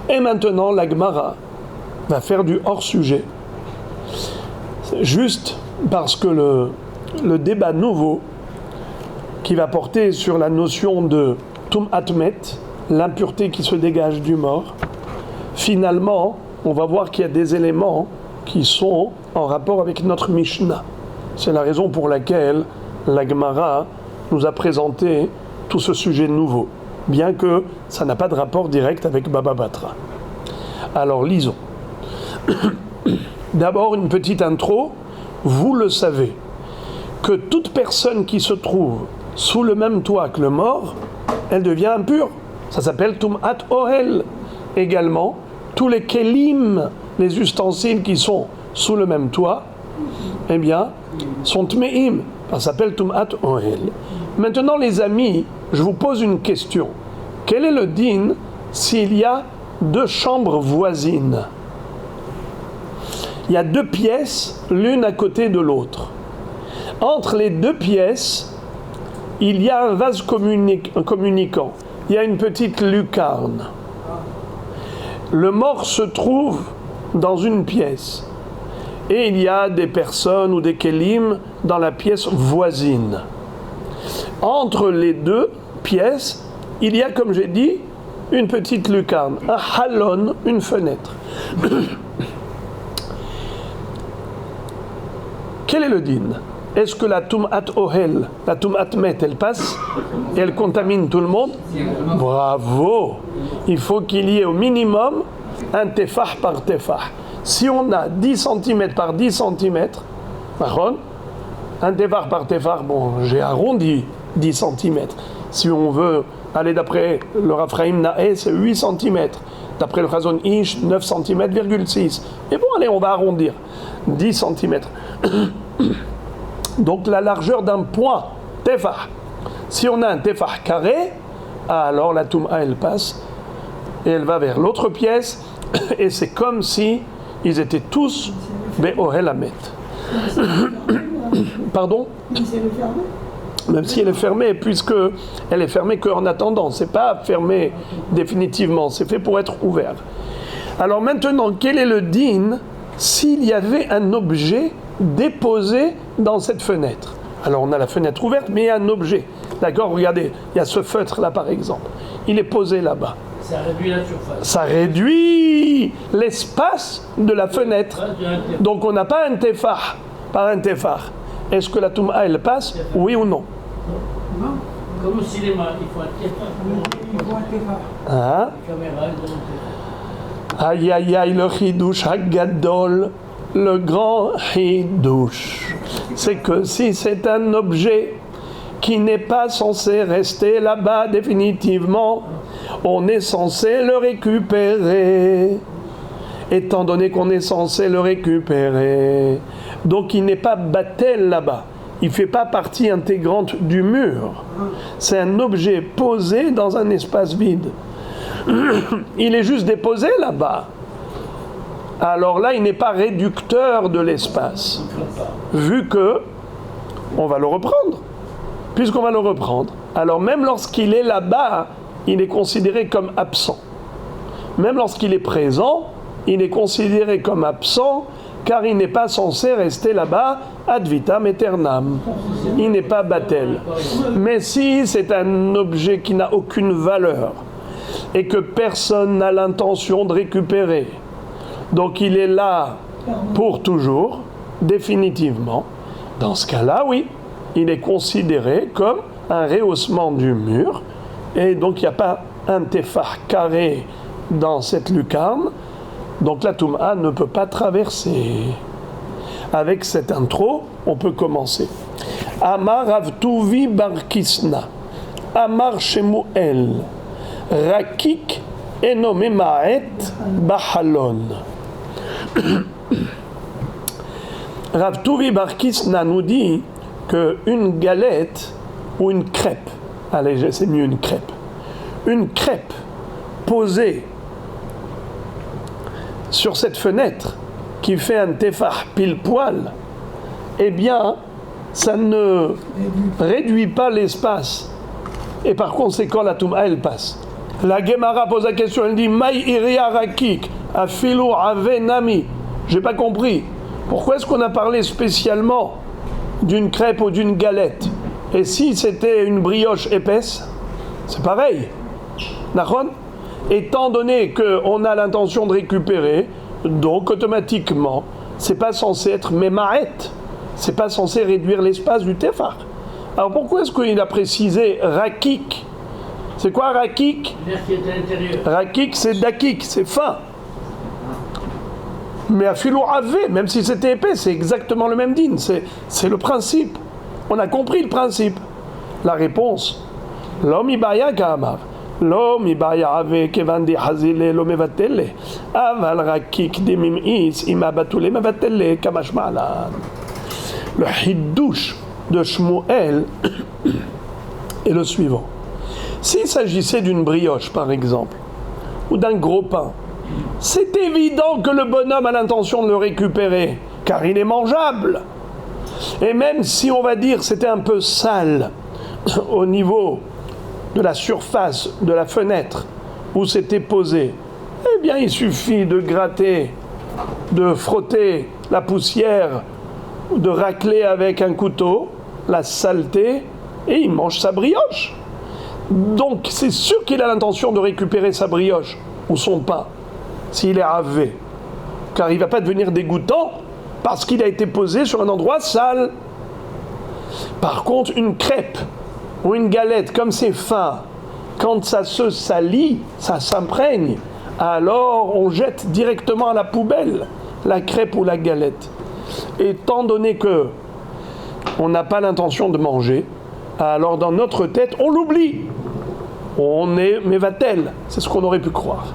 Et maintenant, la Gemara va faire du hors-sujet. Juste parce que le débat nouveau qui va porter sur la notion de Tum'at-met, l'impureté qui se dégage du mort, finalement, on va voir qu'il y a des éléments qui sont en rapport avec notre Mishnah. C'est la raison pour laquelle la Gemara nous a présenté tout ce sujet nouveau, bien que ça n'a pas de rapport direct avec Baba Batra. Alors lisons. D'abord une petite intro. Vous le savez, que toute personne qui se trouve sous le même toit que le mort, elle devient impure. Ça s'appelle Tum'at Ohel. Également, tous les kelim, les ustensiles qui sont sous le même toit, eh bien, sont Tme'im. Ça s'appelle Tum'at Ohel. Maintenant, les amis, je vous pose une question. Quel est le din s'il y a 2 chambres voisines. Il y a 2 pièces, l'une à côté de l'autre. Entre les 2 pièces, il y a un vase communicant. Il y a une petite lucarne. Le mort se trouve dans une pièce. Et il y a des personnes ou des kélim dans la pièce voisine. Entre les 2 pièces, il y a, comme j'ai dit, une petite lucarne, un halon, une fenêtre. Quel est le din? Est-ce que la tum'at ohel, la tum'at met, elle passe et elle contamine tout le monde? Bravo! Il faut qu'il y ait au minimum un tefah par tefah. Si on a 10 cm par 10 cm, un tefah par tefah, bon, j'ai arrondi 10 cm. Si on veut aller d'après le Raphaïm Naé, c'est 8 cm. D'après le Chazon Ish, 9 cm,6. Et bon, allez, on va arrondir. 10 cm. Donc la largeur d'un point, tefah. Si on a un tefah carré, alors la toum'a elle passe et elle va vers l'autre pièce et c'est comme si ils étaient tous be'ohel hamet. Pardon? Même si elle est fermée, puisque elle est fermée qu'en attendant, c'est pas fermé définitivement, c'est fait pour être ouvert. Alors maintenant, quel est le din s'il y avait un objet déposé dans cette fenêtre? Alors on a la fenêtre ouverte, mais il y a un objet. D'accord, regardez, il y a ce feutre là par exemple. Il est posé là-bas. Ça réduit la surface. Ça réduit l'espace de la fenêtre. Donc on n'a pas un tefah par un tefah. Est-ce que la toum'a elle passe? Oui ou non? Non. Comme au cinéma, il faut un tefah. Il faut un tefah. Hein? La caméra, elle doit Aïe aïe aïe, le chidouche hagadol, le grand chidouche. C'est que si c'est un objet qui n'est pas censé rester là-bas définitivement, on est censé le récupérer. Étant donné qu'on est censé le récupérer, donc il n'est pas battel là-bas. Il ne fait pas partie intégrante du mur. C'est un objet posé dans un espace vide. Il est juste déposé là-bas. Alors là, il n'est pas réducteur de l'espace. Vu que on va le reprendre. Puisqu'on va le reprendre. Alors même lorsqu'il est là-bas, il est considéré comme absent. Même lorsqu'il est présent, il est considéré comme absent car il n'est pas censé rester là-bas ad vitam aeternam. Il n'est pas battel. Mais si c'est un objet qui n'a aucune valeur et que personne n'a l'intention de récupérer, donc il est là pour toujours, définitivement, dans ce cas-là, oui, il est considéré comme un rehaussement du mur et donc il n'y a pas un tefah carré dans cette lucarne. Donc la Toum'a ne peut pas traverser. Avec cette intro, on peut commencer. Amar Rav Tuvi bar Kisna, Amar Shemuel, Rakik eno memaet bahalon. Rav Tuvi bar Kisna nous dit qu'une galette ou une crêpe, allez, c'est mieux une crêpe posée sur cette fenêtre qui fait un tefah pile poil, eh bien, ça ne réduit pas l'espace. Et par conséquent, la Toum'a, elle passe. La Gemara pose la question, elle dit Maï iria rakik, afilu ave nami. J'ai pas compris. Pourquoi est-ce qu'on a parlé spécialement d'une crêpe ou d'une galette? Et si c'était une brioche épaisse, c'est pareil. Nachon? Étant donné qu'on a l'intention de récupérer, donc automatiquement, c'est pas censé être memaet, c'est pas censé réduire l'espace du tefah. Alors pourquoi est-ce qu'il a précisé rakik? C'est quoi rakik? L'air qui est à l'intérieur. Rakik, c'est dakik, c'est fin. Mais à filo ave, même si c'était épais, c'est exactement le même din, c'est le principe. On a compris le principe. La réponse, l'homme ibaya kamar. לא מבעיה עבה כיוון דחזילה לא מבטלה אבל רקיק דממאיס אם הבתולה מבטלה כמשמע להלן. Le chidouche de Shmuel est le suivant. S'il s'agissait d'une brioche par exemple, ou d'un gros pain, c'est évident que le bonhomme a l'intention de le récupérer, car il est mangeable. Et même si on va dire c'était un peu sale au niveau de la surface de la fenêtre où c'était posé, eh bien il suffit de gratter, de frotter la poussière, de racler avec un couteau la saleté, et il mange sa brioche. Donc c'est sûr qu'il a l'intention de récupérer sa brioche ou son pain s'il est ravé, car il ne va pas devenir dégoûtant parce qu'il a été posé sur un endroit sale. Par contre, une crêpe ou une galette, comme c'est fin, quand ça se salit, ça s'imprègne, alors on jette directement à la poubelle la crêpe ou la galette. Étant donné que on n'a pas l'intention de manger, alors dans notre tête, on l'oublie. On est mévatel, c'est ce qu'on aurait pu croire.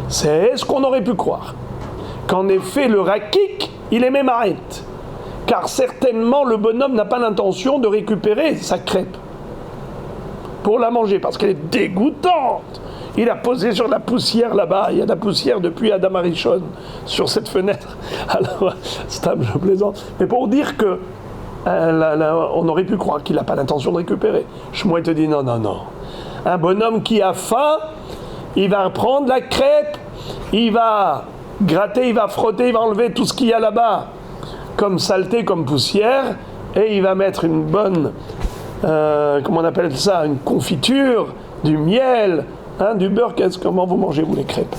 C'est ce qu'on aurait pu croire. Qu'en effet, le rakik, il est mémaret. Car certainement, le bonhomme n'a pas l'intention de récupérer sa crêpe pour la manger, parce qu'elle est dégoûtante. Il a posé sur la poussière là-bas. Il y a de la poussière depuis Adam Arishon sur cette fenêtre. Alors, stable, je plaisante. Mais pour dire que on aurait pu croire qu'il n'a pas l'intention de récupérer. Shmuel te dit non. Un bonhomme qui a faim, il va prendre la crêpe, il va gratter, il va frotter, il va enlever tout ce qu'il y a là-bas, comme saleté, comme poussière, et il va mettre une bonne, comment on appelle ça, une confiture, du miel, du beurre. Comment vous mangez, vous, les crêpes?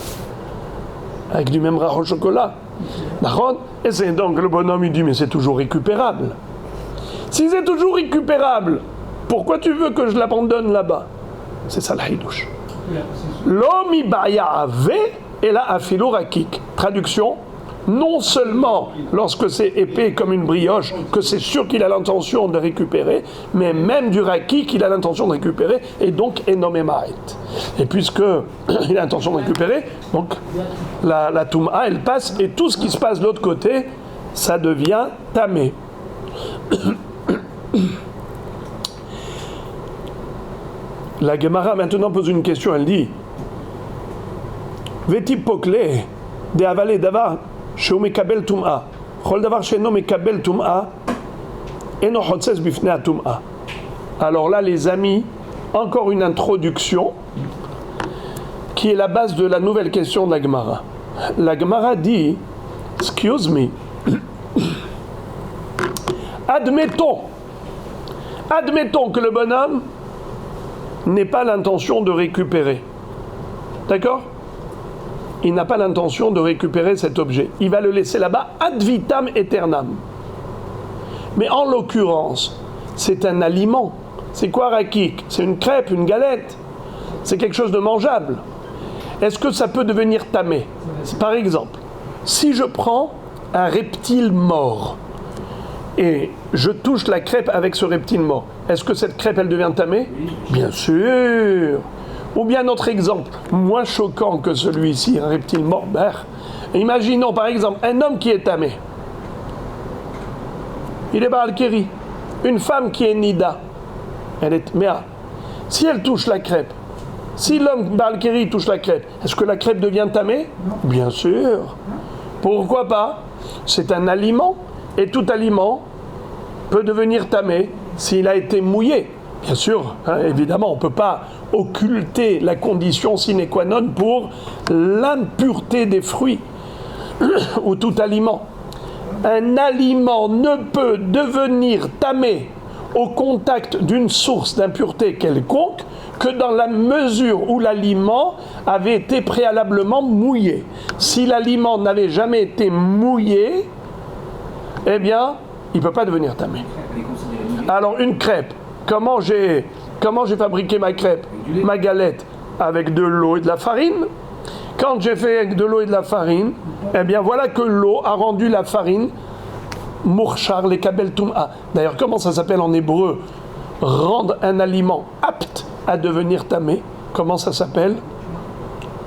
Avec du même rare au chocolat. Et c'est donc le bonhomme, il dit, mais c'est toujours récupérable. Si c'est toujours récupérable, pourquoi tu veux que je l'abandonne là-bas? C'est ça le haïdouche. L'homme ave et la afilo rakik. Traduction, non seulement lorsque c'est épais comme une brioche, que c'est sûr qu'il a l'intention de récupérer, mais même du rakik, il a l'intention de récupérer, et donc énommé maït. Et puisque il a l'intention de récupérer, donc la touma, elle passe, et tout ce qui se passe de l'autre côté, ça devient tamé. La Gemara maintenant pose une question, elle dit Veti pokle de avale davar sheu mekabel tum'a chol davar she'eno mekabel tum'a eno chotzes bifnei hatum'a. Alors là, les amis, encore une introduction qui est la base de la nouvelle question de la Gemara. La Gemara dit excuse me, admettons que le bonhomme n'ait pas l'intention de récupérer. D'accord? Il n'a pas l'intention de récupérer cet objet. Il va le laisser là-bas ad vitam aeternam. Mais en l'occurrence, c'est un aliment. C'est quoi rakik? C'est une crêpe, une galette. C'est quelque chose de mangeable. Est-ce que ça peut devenir tamé? Par exemple, si je prends un reptile mort et je touche la crêpe avec ce reptile mort, est-ce que cette crêpe, elle devient tamée? Bien sûr. Ou bien notre exemple, moins choquant que celui-ci, un reptile mort. Imaginons par exemple un homme qui est tamé. Il est Baal Keri. Une femme qui est Nida. Elle est Méa. Si elle touche la crêpe, si l'homme Baal Keri touche la crêpe, est-ce que la crêpe devient tamée? Bien sûr. Pourquoi pas? C'est un aliment. Et tout aliment peut devenir tamé s'il a été mouillé. Bien sûr, évidemment, on ne peut pas occulter la condition sine qua non pour l'impureté des fruits ou tout aliment. Un aliment ne peut devenir tamé au contact d'une source d'impureté quelconque que dans la mesure où l'aliment avait été préalablement mouillé. Si l'aliment n'avait jamais été mouillé, eh bien, il ne peut pas devenir tamé. Alors, une crêpe, comment j'ai fabriqué ma crêpe, ma galette? Avec de l'eau et de la farine. Quand j'ai fait avec de l'eau et de la farine, eh bien, voilà que l'eau a rendu la farine mourchar les kabel tum'a. D'ailleurs, comment ça s'appelle en hébreu? Rendre un aliment apte à devenir tamé. Comment ça s'appelle?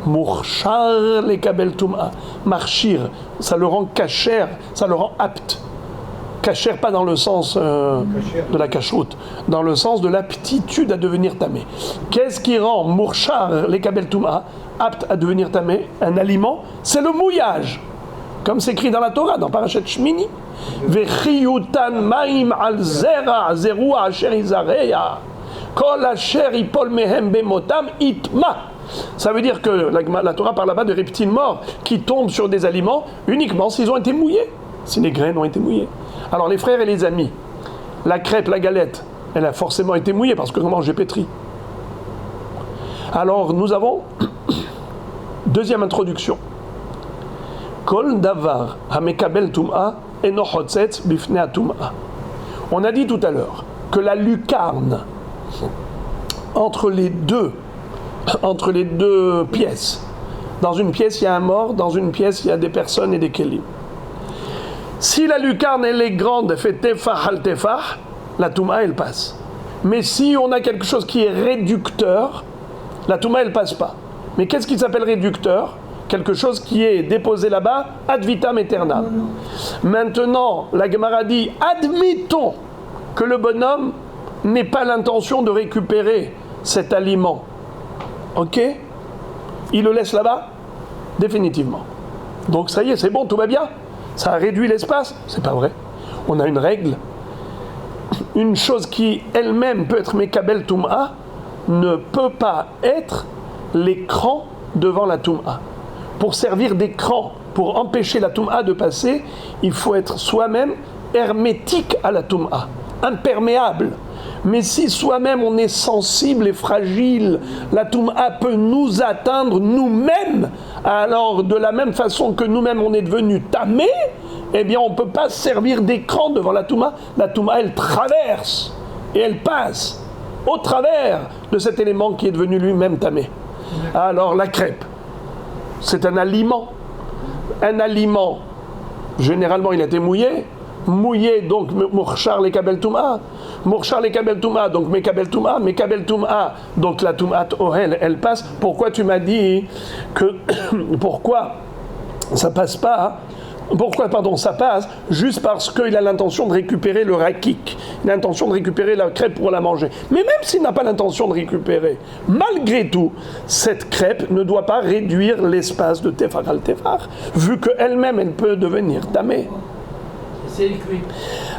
Mourchar les kabel tum'a. Marchir, ça le rend kasher, ça le rend apte. Kasher, pas dans le sens de la cacheroute, dans le sens de l'aptitude à devenir tamé. Qu'est-ce qui rend mourchar les kabel tum'a apte à devenir tamé, un aliment, c'est le mouillage. Comme c'est écrit dans la Torah, dans Parashat Shmini. Vechiyutan ma'im al zera zerua asher izareya kol asher ipol mehem bemotam itma. Ça veut dire que la Torah parle là-bas de reptiles morts qui tombent sur des aliments uniquement s'ils ont été mouillés, si les graines ont été mouillées. Alors les frères et les amis, la crêpe, la galette, elle a forcément été mouillée parce que comment j'ai pétri. Alors nous avons deuxième introduction. Kol davar hamekabel tum'a eno chotzetz bifnei tum'a. On a dit tout à l'heure que la lucarne entre les deux pièces. Dans une pièce, il y a un mort, dans une pièce, il y a des personnes et des kélim. Si la lucarne, elle est grande, elle fait tefah al tefah, la touma, elle passe. Mais si on a quelque chose qui est réducteur, la touma, elle passe pas. Mais qu'est-ce qui s'appelle réducteur ? Quelque chose qui est déposé là-bas, ad vitam aeternam. Maintenant, la Gemara dit, admettons que le bonhomme n'ait pas l'intention de récupérer cet aliment. Ok ? Il le laisse là-bas ? Définitivement. Donc ça y est, c'est bon, tout va bien. Ça a réduit l'espace ? C'est pas vrai. On a une règle. Une chose qui elle-même peut être mekabel tum'a ne peut pas être l'écran devant la tum'a. Pour servir d'écran, pour empêcher la tum'a de passer, il faut être soi-même hermétique à la tum'a, imperméable. Mais si soi-même on est sensible et fragile, la toum'a peut nous atteindre nous-mêmes. Alors de la même façon que nous-mêmes on est devenus tamés, eh bien on ne peut pas servir d'écran devant la toum'a. La toum'a elle traverse et elle passe au travers de cet élément qui est devenu lui-même tamé. Alors la crêpe, c'est un aliment. Un aliment, généralement il a été mouillé, donc Mourchar les Kabel Touma. Mourchar les Kabel Touma, donc Mekabel Touma, donc la Toumat Ohel, elle passe. Pourquoi tu m'as dit que. Pourquoi ça passe pas? Pourquoi, ça passe juste parce qu'il a l'intention de récupérer le rakik. Il a l'intention de récupérer la crêpe pour la manger. Mais même s'il n'a pas l'intention de récupérer, malgré tout, cette crêpe ne doit pas réduire l'espace de tefar al tefar, vu qu'elle-même, elle peut devenir tamée. C'est les cuites.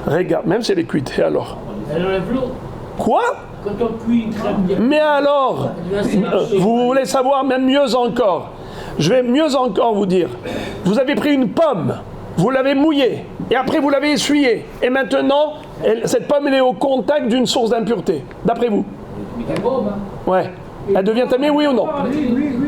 Regarde, même si elle est cuite, et alors? Elle enlève l'eau. Quoi? Quand on cuit une crêpe bien. Mais alors, vous voulez savoir même mieux encore? Je vais mieux encore vous dire. Vous avez pris une pomme, vous l'avez mouillée, et après vous l'avez essuyée. Et maintenant, cette pomme, elle est au contact d'une source d'impureté. D'après vous? Mais t'es bombe, hein. Ouais. Elle devient tamée, oui ou non? Oui.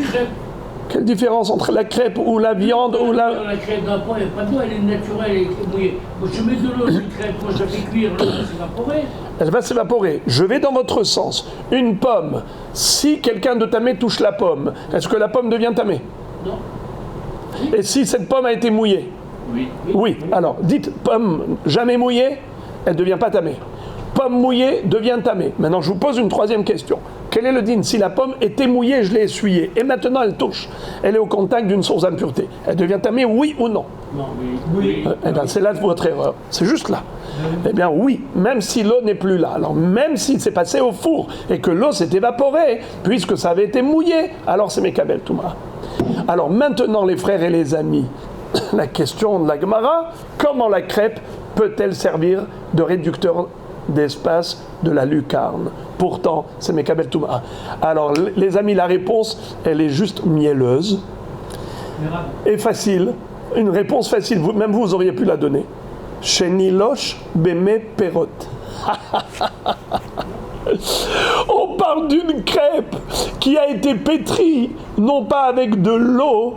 Quelle différence entre la crêpe ou la viande ou la... La crêpe d'un pot, il n'y a pas d'eau, elle est naturelle, elle est mouillée. Moi, je mets de l'eau sur une crêpe, moi je la fais cuire, l'eau va s'évaporer. Elle va s'évaporer. Je vais dans votre sens. Une pomme, si quelqu'un de tamé touche la pomme, est-ce que la pomme devient tamée? Non. Et si cette pomme a été mouillée? Oui. Alors, dites pomme jamais mouillée, elle ne devient pas tamée. Pomme mouillée devient tamée. Maintenant, je vous pose une troisième question. Quel est le din? Si la pomme était mouillée, je l'ai essuyée, et maintenant elle touche, elle est au contact d'une source d'impureté, elle devient tamée, oui ou non? Non, oui. Eh bien, c'est là votre erreur. C'est juste là. Eh bien, oui, même si l'eau n'est plus là. Alors, même s'il s'est passé au four, et que l'eau s'est évaporée, puisque ça avait été mouillé, alors c'est Mekabel Touma. Alors, maintenant, les frères et les amis, la question de la Gemara, comment la crêpe peut-elle servir de réducteur d'espace de la lucarne? Pourtant, c'est Mekabel Touma. Alors, les amis, la réponse, elle est juste mielleuse et facile. Une réponse facile, même vous auriez pu la donner. Shenilosh beme perot. On parle d'une crêpe qui a été pétrie, non pas avec de l'eau,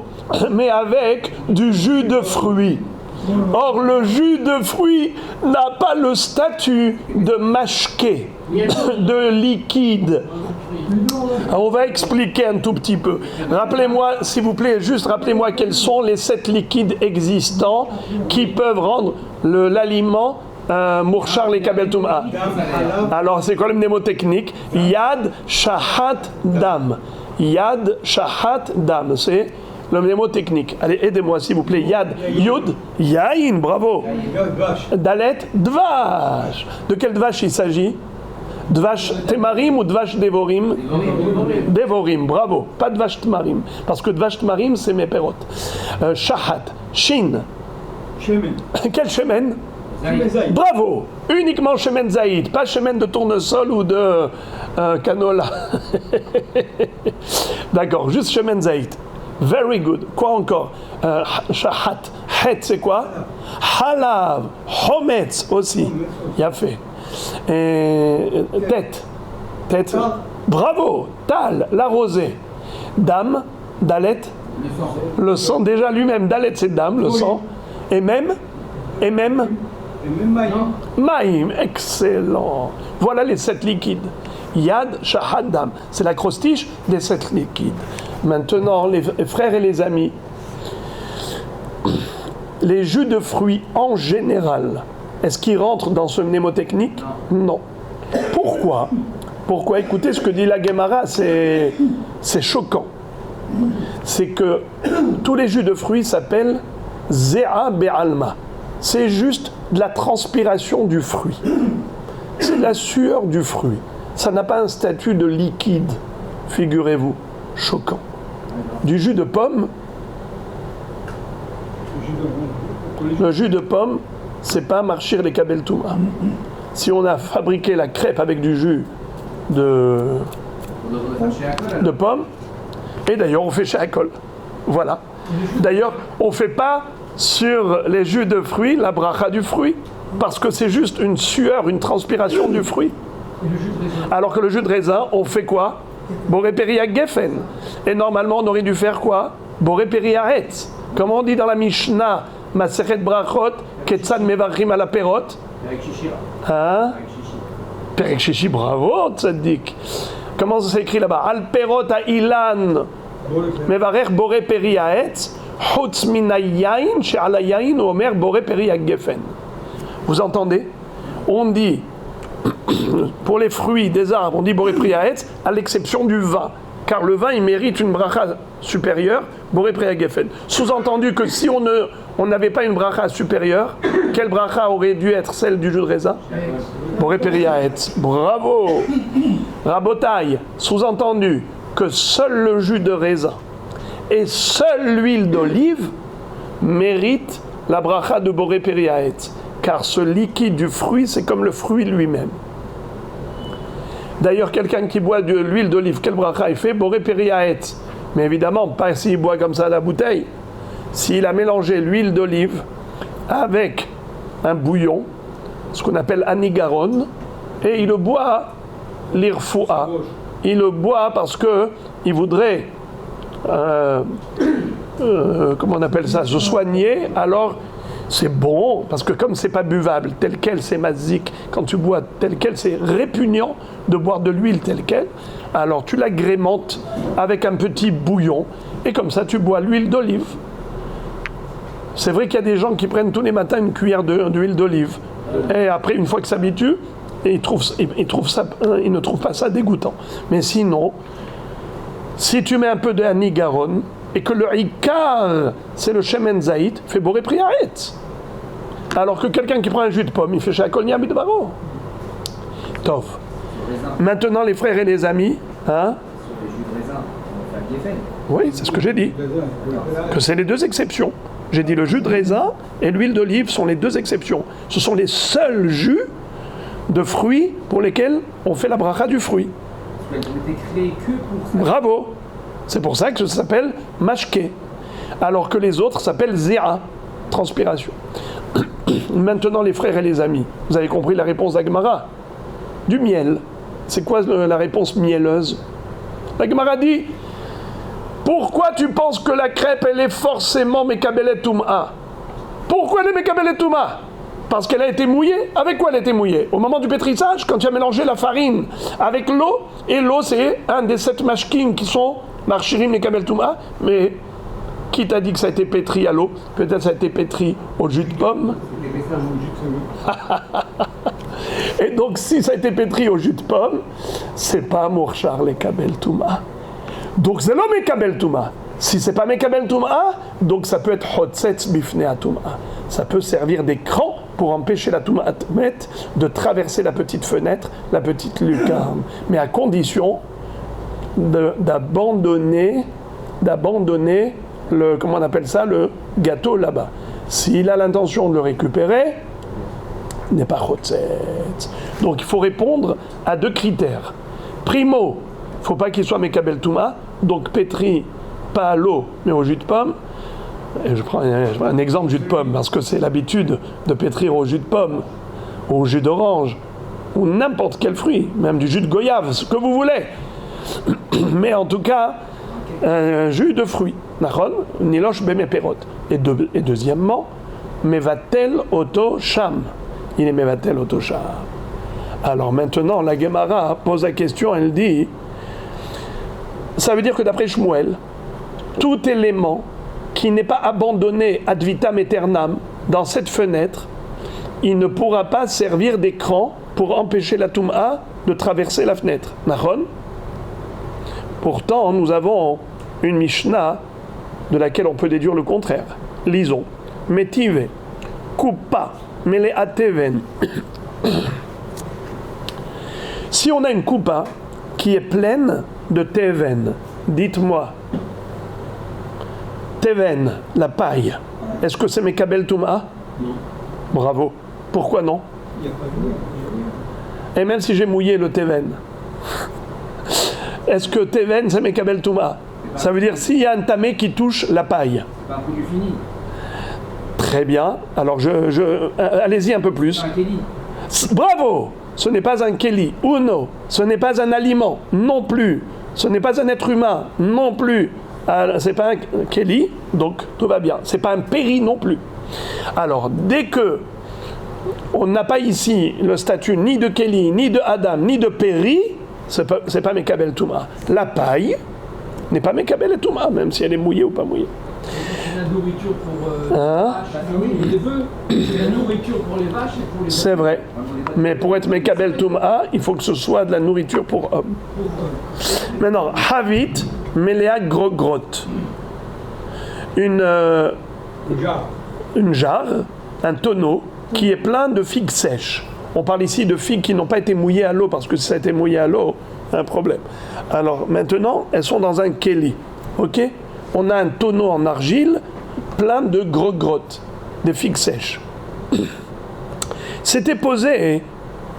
mais avec du jus de fruits. Or, le jus de fruits n'a pas le statut de mashké, de liquide. Alors, on va expliquer un tout petit peu. Rappelez-moi, s'il vous plaît, rappelez-moi quels sont les 7 liquides existants qui peuvent rendre l'aliment Mourchar les Kabel Touma. Alors, c'est quoi le mnémotechnique? Yad, Shahat, Dam. Yad, Shahat, Dam. C'est le mnémotechnique. Allez, aidez-moi s'il vous plaît. Yad, Yud, Yain, bravo. Dalet, Dvash. De quel Dvash il s'agit? Dvash Temarim ou Dvash Devorim? Devorim, bravo. Pas Dvash Temarim. Parce que Dvash Temarim, c'est mes perot. Shahat, Shin. Shemen. Quel shemen? Zaïd. Bravo. Uniquement shemen zaïd, pas shemen de tournesol ou de canola. D'accord, juste shemen zaïd. Very good. Quoi encore? Shahat. Het, c'est quoi? Halav. Hometz aussi. Il a fait. Tête. Tête. Bravo. Tal, la rosée. Dame. Dalet. Le sang, déjà lui-même. Dalet, c'est dame, le sang. Et même. Et même Maïm. Maïm, excellent. Voilà les 7 liquides. Yad, Shahad, Dam. C'est l'acrostiche des 7 liquides. Maintenant, les frères et les amis, les jus de fruits en général, est-ce qu'ils rentrent dans ce mnémotechnique? Non. Pourquoi? Pourquoi? Écoutez ce que dit la Gemara, c'est choquant. C'est que tous les jus de fruits s'appellent Zéa Be'alma. C'est juste de la transpiration du fruit. C'est la sueur du fruit. Ça n'a pas un statut de liquide, figurez-vous. Choquant. Du jus de pomme, le jus de pomme, c'est pas marchir les kabel touma. Si on a fabriqué la crêpe avec du jus de pomme, et d'ailleurs on fait chez Akol. Voilà. D'ailleurs, on ne fait pas sur les jus de fruits la bracha du fruit, parce que c'est juste une sueur, une transpiration du fruit. Alors que le jus de raisin, on fait quoi? Boré Peria Geffen. Et normalement, on aurait dû faire quoi? Boré Peria Hetz. Comme on dit dans la Mishnah, Masechet Brachot, Ketzad Mevachim ala Perot. Hein? Perek Shishi, bravo, Tzadik. Comment ça s'écrit là-bas? Al Perot a Ilan. Mevarech Boré Peria Hetz. Chutz mina yain, she'ala yain, omer Boré Peria Geffen. Vous entendez? On dit, pour les fruits des arbres, on dit Boré Peria Hetz, à l'exception du vin. Car le vin, il mérite une bracha supérieure, Boré Peria Geffen. Sous-entendu que si on n'avait pas une bracha supérieure, quelle bracha aurait dû être celle du jus de raisin? Boré Peria Hetz. Bravo! Rabotaille, sous-entendu que seul le jus de raisin et seule l'huile d'olive méritent la bracha de Boré Peria Hetz. Car ce liquide du fruit, c'est comme le fruit lui-même. D'ailleurs, quelqu'un qui boit de l'huile d'olive, quel bracha il fait? Boré Peria Hetz. Mais évidemment, pas s'il boit comme ça à la bouteille. S'il a mélangé l'huile d'olive avec un bouillon, ce qu'on appelle anigaron, et il le boit l'irfoua. Il le boit parce que il voudrait, comment on appelle ça, se soigner. Alors, c'est bon, parce que comme c'est pas buvable, tel quel, c'est mazik. Quand tu bois tel quel, c'est répugnant de boire de l'huile tel quel. Alors, tu l'agrémentes avec un petit bouillon, et comme ça, tu bois l'huile d'olive. C'est vrai qu'il y a des gens qui prennent tous les matins une cuillère d'huile d'olive. Et après, une fois qu'ils s'habituent, ils ne trouvent pas ça dégoûtant. Mais sinon, si tu mets un peu de anigaron, et que le ikar, c'est le shemen zaïd, fait Boré Peria Hetz. Alors que quelqu'un qui prend un jus de pomme, il fait Shakol Niami de Baro. Tov. Maintenant, les frères et les amis, hein? Sur les jus de raisin, on fait un Geffen. Oui, c'est ce que j'ai dit. Que c'est les deux exceptions. J'ai dit le jus de raisin et l'huile d'olive sont les deux exceptions. Ce sont les seuls jus de fruits pour lesquels on fait la bracha du fruit. Parce qu'elles ont été créées que pour ça. Bravo. C'est pour ça que ça s'appelle mashke. Alors que les autres s'appellent zéa, transpiration. Maintenant, les frères et les amis, vous avez compris la réponse d'Agmara. Du miel. C'est quoi la réponse mielleuse? L'Agmara dit: pourquoi tu penses que la crêpe, elle est forcément Mekabelet Touma? Pourquoi elle est Mekabelet Touma? Parce qu'elle a été mouillée. Avec quoi elle a été mouillée? Au moment du pétrissage, quand tu as mélangé la farine avec l'eau, et l'eau, c'est un des 7 mashkim qui sont Marchirim Mekabel Touma, mais qui t'a dit que ça a été pétri à l'eau? Peut-être ça a été pétri au jus de pomme. Et donc, si ça a été pétri au jus de pomme, c'est pas Mourchar les Kabel Touma. Donc, c'est le Mekabel Touma. Si c'est pas Mekabel Touma, donc ça peut être Hotzetz Bifnei Touma. Ça peut servir d'écran pour empêcher la Touma de traverser la petite fenêtre, la petite lucarne. Mais à condition d'abandonner le, comment on appelle ça, le gâteau là-bas. S'il a l'intention de le récupérer, il n'est pas chotzetz. Donc il faut répondre à 2 critères. Primo, il ne faut pas qu'il soit Mekabel Touma, donc pétri pas à l'eau, mais au jus de pomme. Et je prends un exemple de jus de pomme, parce que c'est l'habitude de pétrir au jus de pomme, au jus d'orange, ou n'importe quel fruit, même du jus de goyave, ce que vous voulez. Mais en tout cas, un jus de fruits. Nachon, nilosh bemeperot. Et deuxièmement, mevatel oto sham. Il est mevatel oto sham. Alors maintenant, la Gemara pose la question, elle dit, ça veut dire que d'après Shmuel, tout élément qui n'est pas abandonné ad vitam aeternam dans cette fenêtre, il ne pourra pas servir d'écran pour empêcher la Touma de traverser la fenêtre. Nachon? Pourtant, nous avons une Mishnah de laquelle on peut déduire le contraire. Lisons. Metive, kupa, melea teven. Si on a une coupa qui est pleine de teven, dites-moi, teven, la paille, est-ce que c'est Mekabel Touma? Non. Bravo. Pourquoi non? Il n'y a pas de mouille. Et même si j'ai mouillé le teven, est-ce que teven c'est Mekabel Touma? Ça veut dire s'il y a un tamé qui touche la paille. C'est pas un produit fini. Très bien. Alors allez-y un peu plus. C'est un kéli. Bravo. Ce n'est pas un kéli. Uno. Ce n'est pas un aliment. Non plus. Ce n'est pas un être humain. Non plus. C'est pas un kéli. Donc tout va bien. C'est pas un péri non plus. Alors dès que on n'a pas ici le statut ni de kéli, ni de adam, ni de péri, c'est pas Mekabel Touma. La paille n'est pas Mekabel Touma, même si elle est mouillée ou pas mouillée. C'est la nourriture pour les Hein? vaches, les bœufs. C'est la nourriture pour les vaches et pour les C'est vrai. Mais pour être Mekabel Touma, il faut que ce soit de la nourriture pour hommes. Maintenant, Havit, Melea Grogrot. Une jarre, un tonneau qui est plein de figues sèches. On parle ici de figues qui n'ont pas été mouillées à l'eau, parce que si ça a été mouillé à l'eau, un problème. Alors maintenant, elles sont dans un kéli. Ok? On a un tonneau en argile plein de grottes, de figues sèches. C'était posé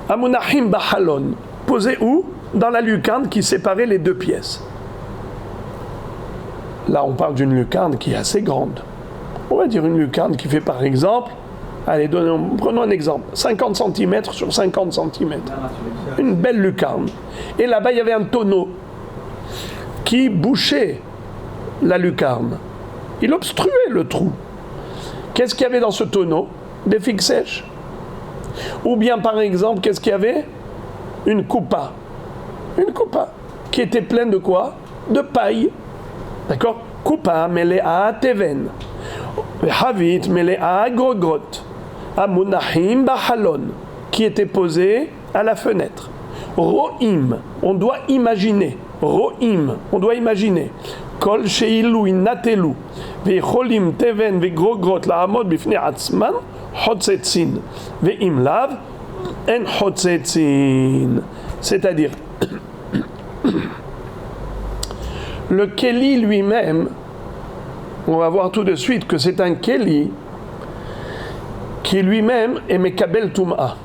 à Munahim Bahalon. Posé où? Dans la lucarne qui séparait les 2 pièces. Là, on parle d'une lucarne qui est assez grande. On va dire une lucarne qui fait par exemple, allez, prenons un exemple, 50 cm sur 50 cm. Une belle lucarne. Et là-bas, il y avait un tonneau qui bouchait la lucarne. Il obstruait le trou. Qu'est-ce qu'il y avait dans ce tonneau? Des figues sèches. Ou bien, par exemple, qu'est-ce qu'il y avait? Une coupa. Une coupa. Qui était pleine de quoi? De paille. D'accord? Coupa, melea teven. Havit, melea grogrot. Amunahim bahalon. Qui était posé à la fenêtre. Ro'im. On doit imaginer. Ro'im. On doit imaginer. Kol she'ilu inatelu. Ve'cholim teven ve'grogrot la'amod bifnei atzman. Hotzetzin. Ve'im lav. En hotzetzin. C'est-à-dire, le kéli lui-même, on va voir tout de suite que c'est un kéli qui lui-même est Mekabel Touma.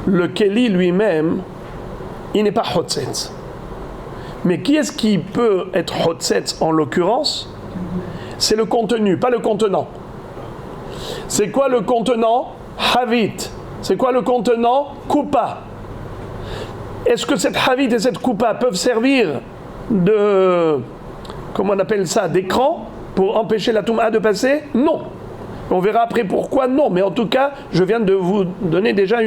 Le kéli lui-même, il n'est pas Hotzetz. Mais qui est-ce qui peut être Hotzetz en l'occurrence? C'est le contenu, pas le contenant. C'est quoi le contenant? Havit. C'est quoi le contenant? Coupa. Est-ce que cette Havit et cette Coupa peuvent servir de, comment on appelle ça, d'écran pour empêcher la Touma de passer? Non. On verra après pourquoi non, mais en tout cas, je viens de vous donner déjà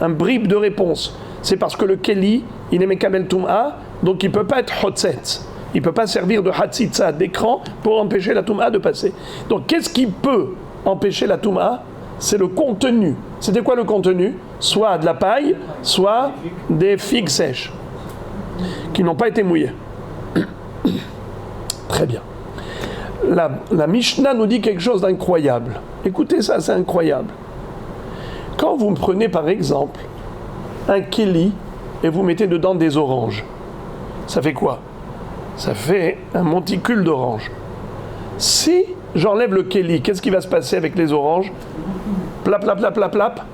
un bribe de réponse. C'est parce que le Kéli, il est Mekabel Touma, donc il ne peut pas être Hotzetz. Il ne peut pas servir de Hatzitza, d'écran, pour empêcher la Touma de passer. Donc qu'est-ce qui peut empêcher la Touma? C'est le contenu. C'était quoi le contenu? Soit de la paille, soit des figues sèches, qui n'ont pas été mouillées. Très bien. La Mishnah nous dit quelque chose d'incroyable. Écoutez ça, c'est incroyable. Quand vous prenez par exemple un kéli et vous mettez dedans des oranges, ça fait quoi? Ça fait un monticule d'oranges. Si j'enlève le kéli, qu'est-ce qui va se passer avec les oranges? Plap, plap, plap, plap, plap.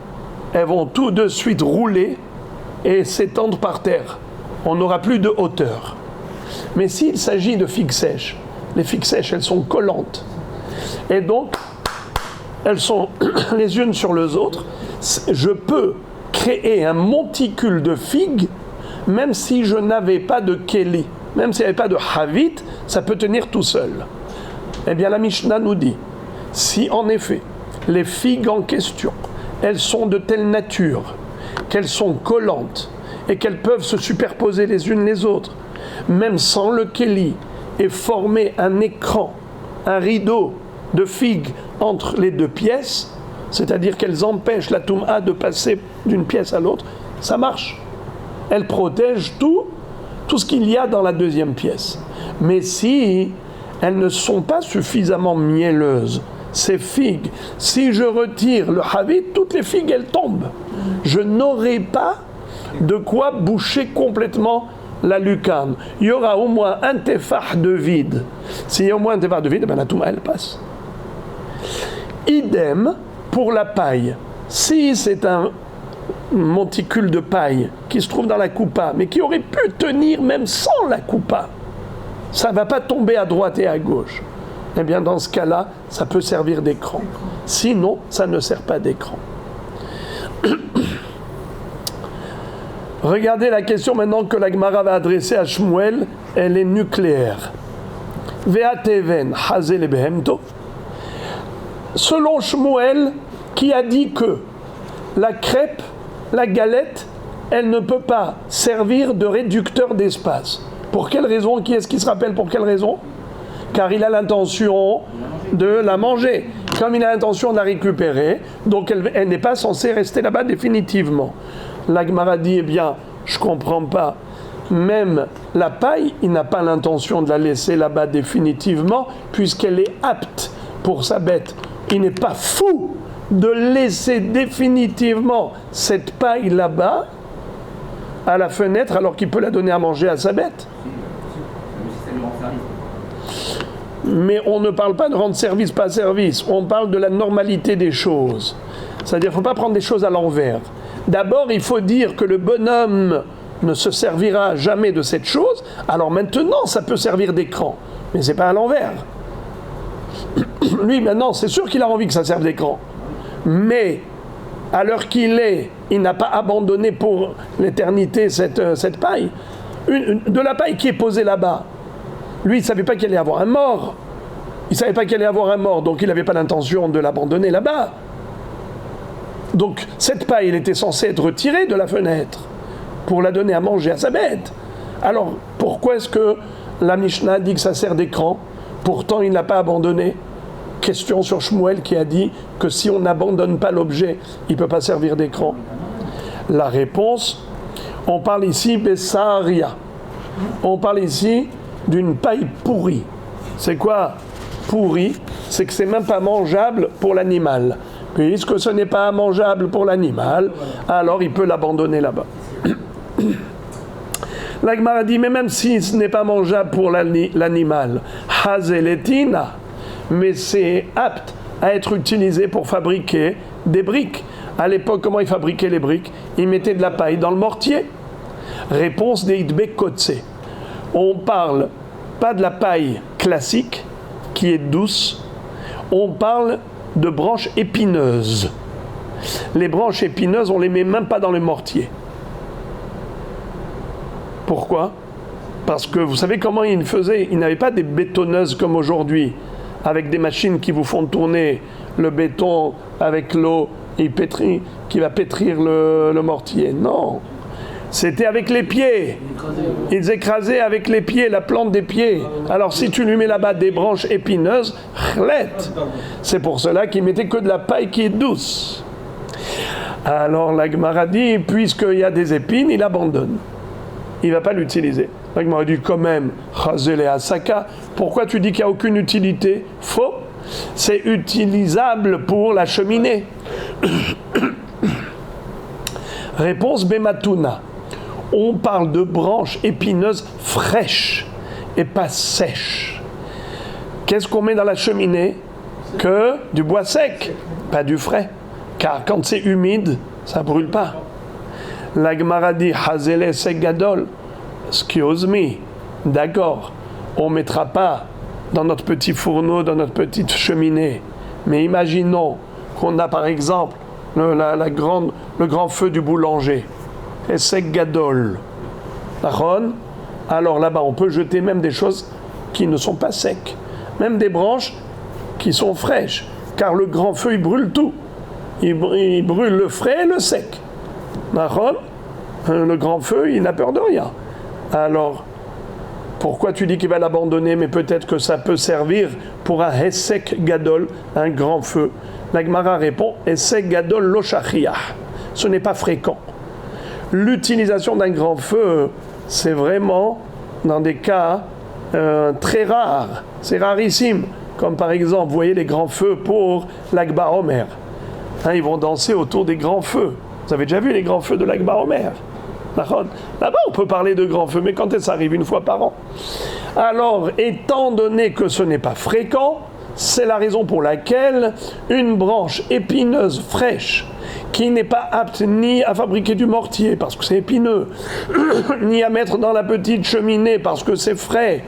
Elles vont tout de suite rouler et s'étendre par terre. On n'aura plus de hauteur. Mais s'il s'agit de figues sèches, les figues sèches, elles sont collantes. Et donc, elles sont les unes sur les autres. Je peux créer un monticule de figues, même si je n'avais pas de kéli, même s'il n'y avait pas de havit, ça peut tenir tout seul. Eh bien, la Mishnah nous dit, si en effet, les figues en question, elles sont de telle nature, qu'elles sont collantes, et qu'elles peuvent se superposer les unes les autres, même sans le kéli, et former un écran, un rideau de figues entre les deux pièces, c'est-à-dire qu'elles empêchent la toum'a de passer d'une pièce à l'autre, ça marche. Elles protègent tout ce qu'il y a dans la deuxième pièce. Mais si elles ne sont pas suffisamment mielleuses, ces figues, si je retire le havit, toutes les figues, elles tombent. Je n'aurai pas de quoi boucher complètement la lucarne. Il y aura au moins un tefah de vide. S'il y a au moins un tefah de vide, la touma, elle passe. Idem pour la paille. Si c'est un monticule de paille qui se trouve dans la coupa, mais qui aurait pu tenir même sans la coupa, ça ne va pas tomber à droite et à gauche. Eh bien, dans ce cas-là, ça peut servir d'écran. Sinon, ça ne sert pas d'écran. Regardez la question maintenant que la Gemara va adresser à Shmuel, elle est nucléaire. Ve'ateven hazel behemto. Selon Shmuel, qui a dit que la crêpe, la galette, elle ne peut pas servir de réducteur d'espace. Pour quelle raison? Qui est-ce qui se rappelle pour quelle raison? Car il a l'intention de la manger. Comme il a l'intention de la récupérer, donc elle n'est pas censée rester là-bas définitivement. La Gemara dit, eh bien, je ne comprends pas. Même la paille, il n'a pas l'intention de la laisser là-bas définitivement, puisqu'elle est apte pour sa bête. Il n'est pas fou de laisser définitivement cette paille là-bas, à la fenêtre, alors qu'il peut la donner à manger à sa bête. Mais on ne parle pas de rendre service, pas service. On parle de la normalité des choses. C'est-à-dire qu'il ne faut pas prendre des choses à l'envers. D'abord, il faut dire que le bonhomme ne se servira jamais de cette chose. Alors maintenant, ça peut servir d'écran. Mais ce n'est pas à l'envers. Lui, maintenant, c'est sûr qu'il a envie que ça serve d'écran. Mais, à l'heure qu'il est, il n'a pas abandonné pour l'éternité cette paille. De la paille qui est posée là-bas. Lui, il ne savait pas qu'il allait avoir un mort. Il ne savait pas qu'il allait avoir un mort, donc il n'avait pas l'intention de l'abandonner là-bas. Donc, cette paille, elle était censée être retirée de la fenêtre pour la donner à manger à sa bête. Alors, pourquoi est-ce que la Mishnah dit que ça sert d'écran? Pourtant, il ne l'a pas abandonné. Question sur Shmuel qui a dit que si on n'abandonne pas l'objet, il ne peut pas servir d'écran. La réponse, on parle ici Bessaria. On parle ici d'une paille pourrie. C'est quoi pourri? C'est que c'est même pas mangeable pour l'animal. Puisque ce n'est pas mangeable pour l'animal, alors il peut l'abandonner là-bas. La Gemara dit, mais même si ce n'est pas mangeable pour l'animal, hazeletina, mais c'est apte à être utilisé pour fabriquer des briques. À l'époque, comment ils fabriquaient les briques? Ils mettaient de la paille dans le mortier. Réponse des Hidbek Kotse. On parle pas de la paille classique, qui est douce, on parle de branches épineuses. Les branches épineuses, on les met même pas dans le mortier. Pourquoi? Parce que vous savez comment ils faisaient? Ils n'avaient pas des bétonneuses comme aujourd'hui, avec des machines qui vous font tourner le béton avec l'eau et qui va pétrir le mortier. Non, c'était avec les pieds. Ils écrasaient avec les pieds, la plante des pieds. Alors si tu lui mets là-bas des branches épineuses, c'est pour cela qu'ils mettaient que de la paille qui est douce. Alors la Gemara dit, puisqu'il y a des épines, il abandonne. Il ne va pas l'utiliser. La Gemara dit quand même, Chazel et Asaka, pourquoi tu dis qu'il n'y a aucune utilité? Faux. C'est utilisable pour la cheminée. Réponse Bematuna. On parle de branches épineuses fraîches et pas sèches. Qu'est-ce qu'on met dans la cheminée? Que du bois sec, pas du frais. Car quand c'est humide, ça ne brûle pas. La Gemara dit Hazele Segadol. Excuse me. D'accord, on ne mettra pas dans notre petit fourneau, dans notre petite cheminée. Mais imaginons qu'on a par exemple le grand feu du boulanger. Et c'est gadol. Alors là-bas, on peut jeter même des choses qui ne sont pas secs. Même des branches qui sont fraîches. Car le grand feu, il brûle tout. Il brûle le frais et le sec. Le grand feu, il n'a peur de rien. Alors, pourquoi tu dis qu'il va l'abandonner? Mais peut-être que ça peut servir pour un Hesek Gadol, un grand feu. La Gemara répond, Hesek Gadol lo shachriach. Ce n'est pas fréquent. L'utilisation d'un grand feu, c'est vraiment dans des cas très rares. C'est rarissime. Comme par exemple, vous voyez les grands feux pour l'Akba Omer. Ils vont danser autour des grands feux. Vous avez déjà vu les grands feux de l'Akba Omer? Là-bas, on peut parler de grands feux, mais quand ça arrive une fois par an. Alors, étant donné que ce n'est pas fréquent, c'est la raison pour laquelle une branche épineuse fraîche, qui n'est pas apte ni à fabriquer du mortier, parce que c'est épineux, ni à mettre dans la petite cheminée, parce que c'est frais.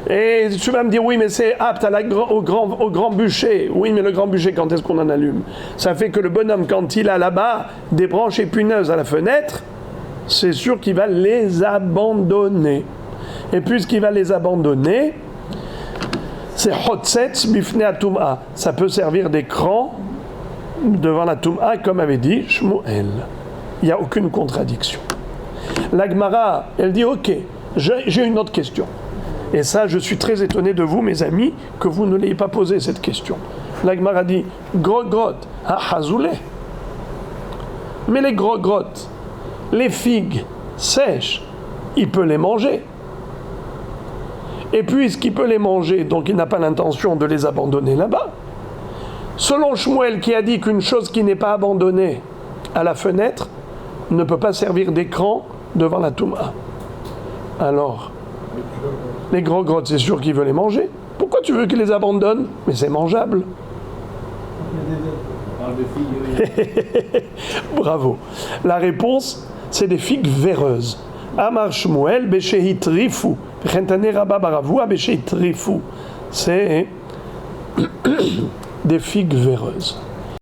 Et tu vas me dire, oui, mais c'est apte au grand bûcher. Oui, mais le grand bûcher, quand est-ce qu'on en allume? Ça fait que le bonhomme, quand il a là-bas des branches épineuses à la fenêtre, c'est sûr qu'il va les abandonner. Et puisqu'il va les abandonner, c'est Hotsetz Bifne Atum'a. Ça peut servir d'écran devant la Tum'a, comme avait dit Shmuel. Il n'y a aucune contradiction. La Gemara, elle dit, ok, j'ai une autre question. Et ça, je suis très étonné de vous, mes amis, que vous ne l'ayez pas posé cette question. La Gemara dit, Grot, Hazoulé. Mais les Grot, les figues sèches, il peut les manger. Et puisqu'il peut les manger, donc il n'a pas l'intention de les abandonner là-bas. Selon Shmuel qui a dit qu'une chose qui n'est pas abandonnée à la fenêtre ne peut pas servir d'écran devant la Touma. Alors, les grottes, c'est sûr qu'il veut les manger. Pourquoi tu veux qu'il les abandonne? Mais c'est mangeable. Bravo. La réponse, c'est des figues véreuses. Amar Shmuel, Béchéhi Trifou. Rentane Rabba Baravua, Béchéhi Trifou. C'est des figues véreuses.